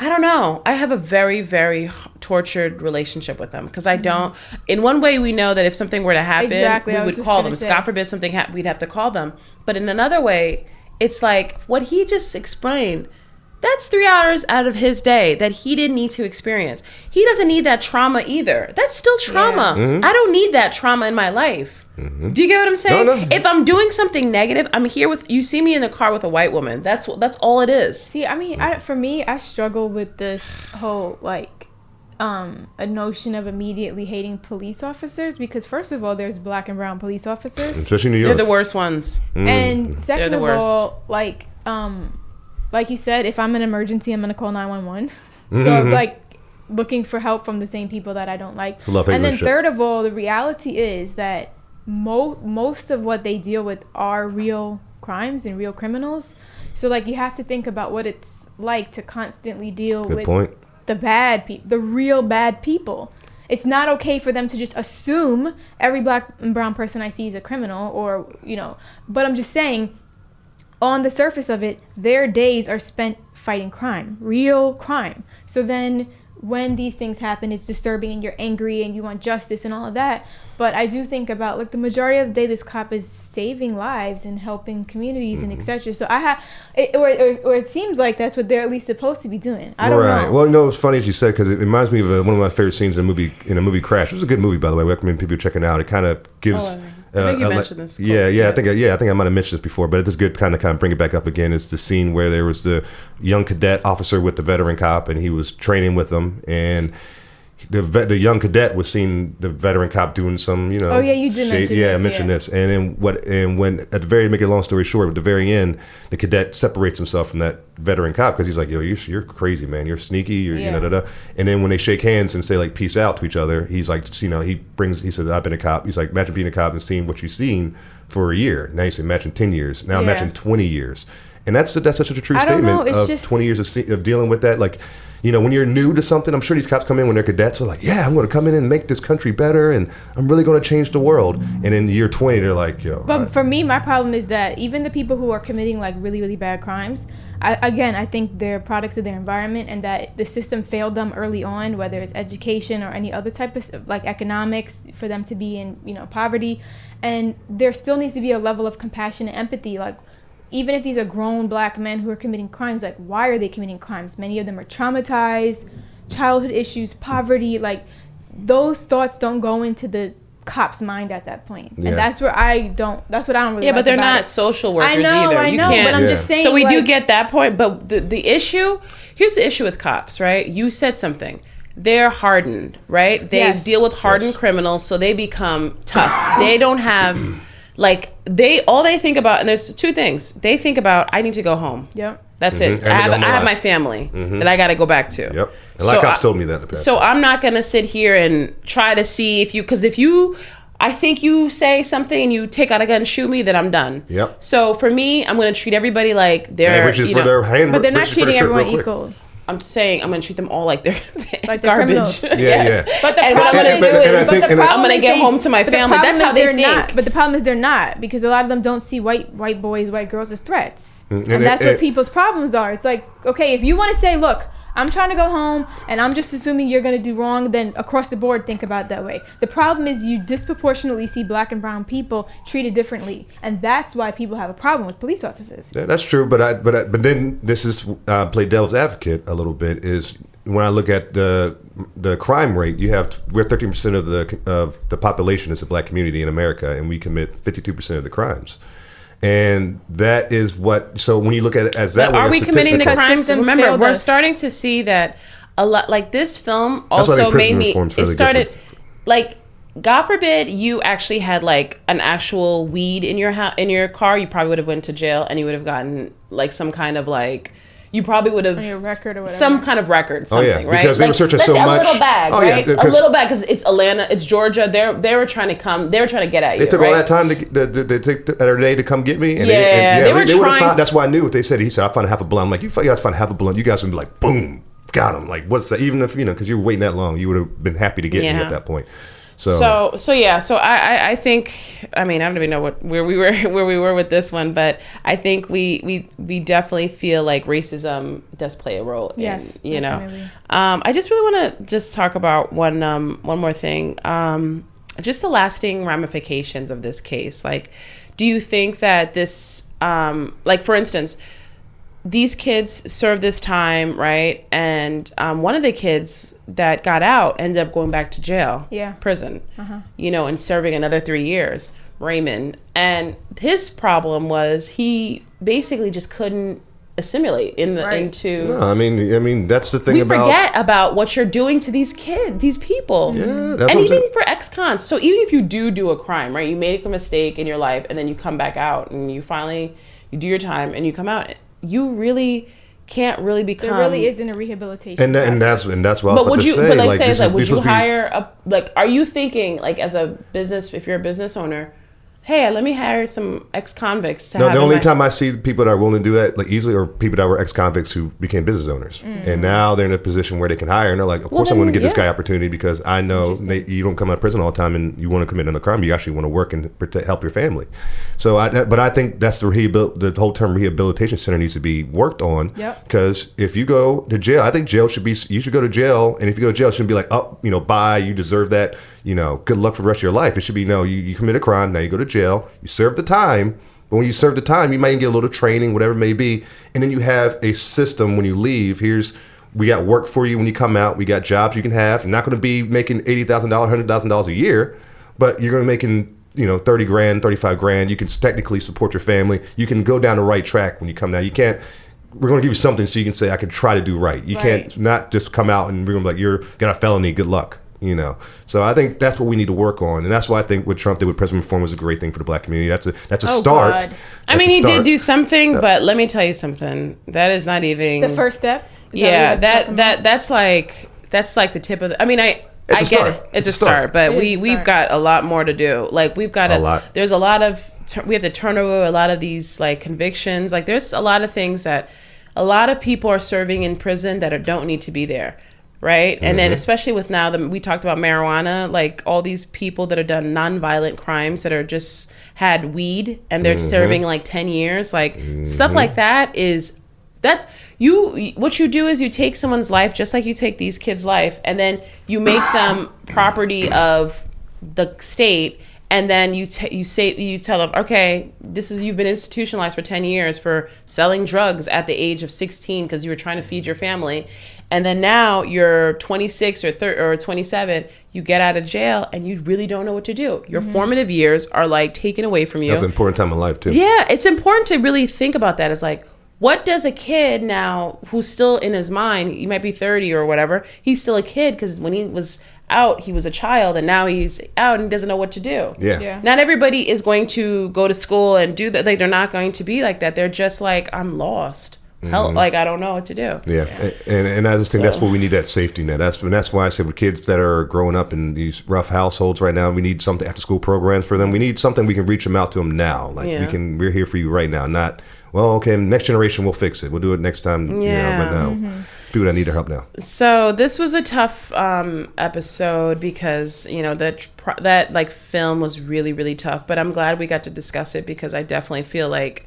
I don't know. I have a very, very tortured relationship with them because I don't. In one way, we know that if something were to happen, we would call them. God forbid something we'd have to call them. But in another way, it's like what he just explained. That's 3 hours out of his day that he didn't need to experience. He doesn't need that trauma either. That's still trauma. Yeah. I don't need that trauma in my life. Do you get what I'm saying? No. If I'm doing something negative, I'm here with you. See me in the car with a white woman. That's all it is. See, I mean, for me, I struggle with this whole like a notion of immediately hating police officers because first of all, there's black and brown police officers. Especially in New York. They're the worst ones. And second of all, like you said, if I'm in an emergency, I'm gonna call 911. So I'm like looking for help from the same people that I don't like. And then third of all, the reality is that most of what they deal with are real crimes and real criminals. So like you have to think about what it's like to constantly deal with the bad people, the real bad people. It's not okay for them to just assume every black and brown person I see is a criminal, or, you know, but I'm just saying, on the surface of it, their days are spent fighting crime, real crime. So then when these things happen, it's disturbing and you're angry and you want justice and all of that. But I do think about, like, the majority of the day, this cop is saving lives and helping communities and etc. So I have, or it seems like that's what they're at least supposed to be doing. I don't know. Well, no, it's funny as you said, because it reminds me of one of my favorite scenes in a movie Crash. It was a good movie, by the way. I recommend people checking it out. It kind of gives. I think you mentioned this. I think I might have mentioned this before, but it's good kind of bring it back up again. It's the scene where there was the young cadet officer with the veteran cop, and he was training with them, and the young cadet was seeing the veteran cop doing some, you know. Oh yeah, you did mention this. Yeah, I mentioned this, and when at the very, make a long story short, at the very end, the cadet separates himself from that veteran cop because he's like, yo, you're crazy, man. You're sneaky. You know, and then when they shake hands and say like peace out to each other, he's like, you know, he says, I've been a cop. He's like, imagine being a cop and seeing what you've seen for a year. Now you say, imagine 10 years. Now imagine 20 years. And that's such a true statement of just 20 years of dealing with that. Like, you know, when you're new to something, I'm sure these cops come in when they're cadets, are like, yeah, I'm going to come in and make this country better, and I'm really going to change the world. And in year 20, they're like, yo. But for me, my problem is that even the people who are committing like really, really bad crimes, I think they're products of their environment, and that the system failed them early on, whether it's education or any other type of like economics, for them to be in, you know, poverty. And there still needs to be a level of compassion and empathy. Like, even if these are grown black men who are committing crimes, like, why are they committing crimes? Many of them are traumatized, childhood issues, poverty. Like, those thoughts don't go into the cop's mind at that point. And that's what I don't really Yeah, but they're not it. social workers either. I know, but I'm just saying. So we do get that point, but the issue, here's the issue with cops, right? You said something. They're hardened, right? They deal with hardened criminals, so they become tough. They don't have... Like, all they think about, and there's two things. They think about, I need to go home. Yep. That's it. I have my family that I got to go back to. Yep. And a lot of cops told me that in the past. So I'm not going to sit here and try to see because if you, I think you say something and you take out a gun and shoot me, then I'm done. Yep. So for me, I'm going to treat everybody like they're, but they're not treating everyone equal. I'm saying I'm going to treat them all like they're like garbage. Yeah. But the problem I'm going to get home to my family. That's how they think. But the problem is they're not, because a lot of them don't see white boys, white girls as threats. And that's what people's problems are. It's like, okay, if you want to say, look, I'm trying to go home and I'm just assuming you're going to do wrong, then across the board think about it that way. The problem is you disproportionately see black and brown people treated differently, and that's why people have a problem with police officers. Yeah, that's true, but then this is play devil's advocate a little bit. Is when I look at the crime rate, we're 13% of the population is the black community in America, and we commit 52% of the crimes. And that is what. So when you look at it as that way, are we committing the crimes? Remember, we're starting to see that a lot. Like, this film also made me. It started like, God forbid you actually had like an actual weed in your car, you probably would have went to jail, and you would have gotten like some kind of like. You probably would have a record or whatever. Some kind of record, something, right? Because they were searching so much. A little bag, right? A little bag, because it's Atlanta, it's Georgia. They were trying to get at you. They took all that time to take their day to come get me. And they were trying. That's why I knew what they said. He said, "I found half a blunt." I'm like, "You guys found half a blunt." You guys would be like, "Boom, got him!" Like, what's that? Even if because you were waiting that long, you would have been happy to get me at that point. So I think, I mean, I don't even know where we were with this one, but I think we definitely feel like racism does play a role in, you know. I just really want to talk about one more thing. Just the lasting ramifications of this case. Like, do you think that this, like, for instance, these kids served this time, right? And one of the kids that got out ended up going back to jail, prison, you know, and serving another 3 years, Raymond. And his problem was he basically just couldn't assimilate into. No, I mean that's the thing. We forget about what you're doing to these kids, these people. Yeah, that's and even for ex-cons. So even if you do a crime, right? You make a mistake in your life, and then you come back out, and you do your time, and you come out. You really can't really become. There really isn't a rehabilitation. And that's what I was about to say. But would you hire are you thinking, like, as a business, if you're a business owner, hey, let me hire some ex-convicts to No, have the in only my- time I see people that are willing to do that, like easily, are people that were ex-convicts who became business owners, and now they're in a position where they can hire, and they're like, of course I'm going to give this guy opportunity because I know you don't come out of prison all the time, and you want to commit another crime. You actually want to work and help your family. So, but I think that's the whole term rehabilitation center needs to be worked on. Because if you go to jail, I think you should go to jail, and if you go to jail, it shouldn't be like, oh, bye, you deserve that. Good luck for the rest of your life. It should be, no, you commit a crime, now you go to jail, you serve the time, but when you serve the time, you might even get a little training, whatever it may be, and then you have a system when you leave. We got work for you when you come out, we got jobs you can have. You're not going to be making $80,000, $100,000 a year, but you're going to be making 30 grand, 35 grand. You can technically support your family. You can go down the right track when you come down. You can't, we're going to give you something so you can say, I can try to do right. You can't not just come out and we're going to be like, you're got a felony, good luck. So I think that's what we need to work on, and that's why I think what Trump did with prison reform was a great thing for the black community. That's a start. God. I mean, he did do something, but let me tell you something. That is not even the first step. That's like the tip of the. I mean, I get it. It's a start, but we've got a lot more to do. Like we've got a lot. There's a lot of we have to turn over a lot of these like convictions. Like there's a lot of things that a lot of people are serving in prison that don't need to be there. Right. And then especially with now we talked about marijuana, like all these people that have done nonviolent crimes that are just had weed and they're serving like 10 years, like stuff like that what you do is you take someone's life, just like you take these kids' life, and then you make them property of the state. And then you tell them, okay, you've been institutionalized for 10 years for selling drugs at the age of 16 because you were trying to feed your family. And then now you're 26 or 27, you get out of jail and you really don't know what to do. Your formative years are like taken away from you. That's an important time in life too. Yeah, it's important to really think about that. It's like, what does a kid now who's still in his mind, he might be 30 or whatever, he's still a kid because when he was out, he was a child, and now he's out and he doesn't know what to do. Yeah. Not everybody is going to go to school and do that. Like, they're not going to be like that. They're just like, I'm lost. Hell, like I don't know what to do. Yeah. And I just think that's what we need, that safety net. That's why I said with kids that are growing up in these rough households right now, we need something, after school programs for them. We need something we can reach them out to them now. Like we're here for you right now. Not, well, okay, next generation will fix it. We'll do it next time. But no. People that need our help now. So this was a tough episode because that like film was really, really tough. But I'm glad we got to discuss it because I definitely feel like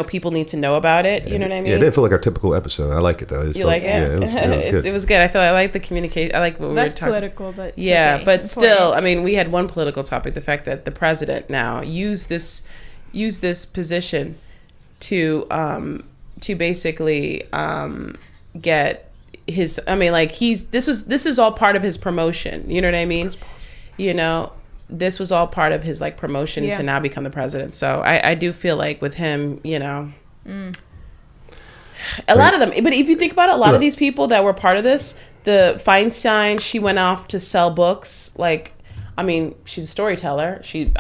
people need to know about it. You know what I mean? Yeah, it didn't feel like our typical episode. I like it though. Like it? Yeah, it was good. It was good. I feel like I like the communication. I like what we were talking. Less political, but but important. Still, I mean, we had one political topic: the fact that the president now used this position to basically get his. I mean, like this is all part of his promotion. You know what I mean? This was all part of his like promotion to now become the president. So I do feel like with him, a lot of them. But if you think about it, a lot of these people that were part of this, the Feinstein, she went off to sell books. Like, I mean, she's a storyteller. She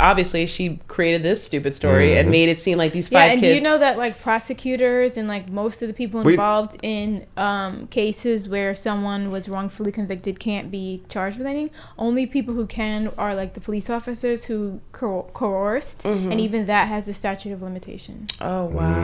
created this stupid story and made it seem like these 5 kids. Yeah, and you know that like prosecutors and like most of the people involved in cases where someone was wrongfully convicted can't be charged with anything. Only people who can are like the police officers who coerced, and even that has a statute of limitations. Oh wow!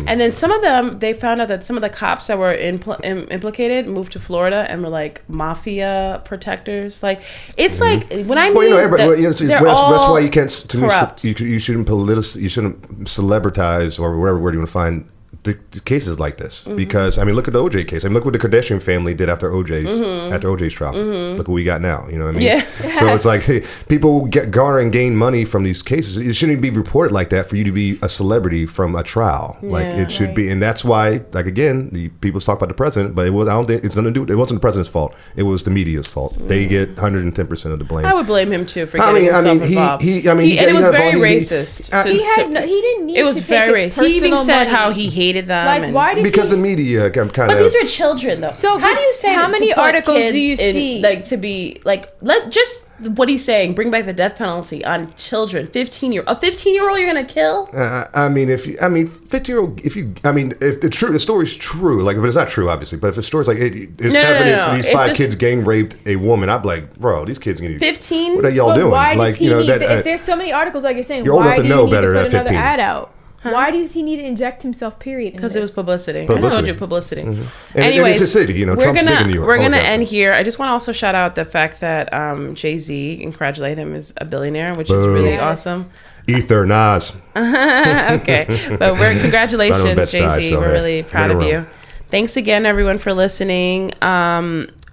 And then some of them, they found out that some of the cops that were implicated moved to Florida and were like mafia protectors. Like it's like when I mean. That's why you can't. To corrupt. Me, you shouldn't you shouldn't celebritize or whatever word you want to find the cases like this because I mean, look at the OJ case. I mean, look what the Kardashian family did after OJ's trial. Look what we got now. You know what I mean? Yeah. So it's like, hey, people garner and gain money from these cases. It shouldn't be reported like that for you to be a celebrity from a trial. Like it should be, and that's why, like again, people talk about the president, but it was. I don't think it's nothing to do. It wasn't the president's fault. It was the media's fault. They get 110% of the blame. I would blame him too for getting himself involved. And it was very racist. He didn't need. It was very racist. He even said how he hated hated them. Like, why did because the media kind But of. these are children, though. So how do you say how that many to put articles kids do you see? like to be like let just what he's saying, bring back the death penalty on children. 15-year-old you're gonna kill? I mean, 15-year-old. If the story's true, like, but it's not true, obviously. But if the story's like, there's evidence that these 5 kids gang raped a woman, I'd be like, bro, these kids need 15. What are y'all doing? Why Like, does he need if there's so many articles like you're saying, you're old why enough to do know you need better to at put another 15. ad out? Why does he need to inject himself? Period. Because it was publicity. I Publicity. told you publicity. And Anyways, it's a city, you know. Trump's big in New York. We're Always gonna has end been. here. I just want to also shout out the fact that Jay-Z, congratulate him as a billionaire, which is really Yes. awesome. Ether Nas. Okay, but congratulations, Bed-Stuy, Jay-Z. so, We're hey, really proud get of around. you. Thanks again, everyone, for listening.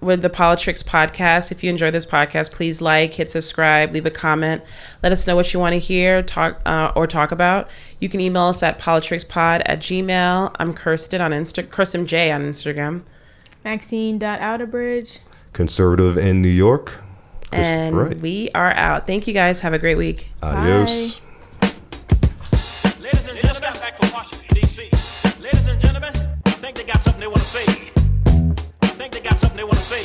With the Politricks podcast. If you enjoy this podcast, please hit subscribe, leave a comment. Let us know what you want to hear, talk about. You can email us at politrickspod@gmail.com. I'm Kirsten Kirsten J on Instagram. Maxine.outerbridge. Conservative in New York. And we are out. Thank you guys. Have a great week. Adios. Bye. Ladies and gentlemen, back from Washington, D.C. Ladies and gentlemen, I think they got something they want to say. I think they got something they want to say.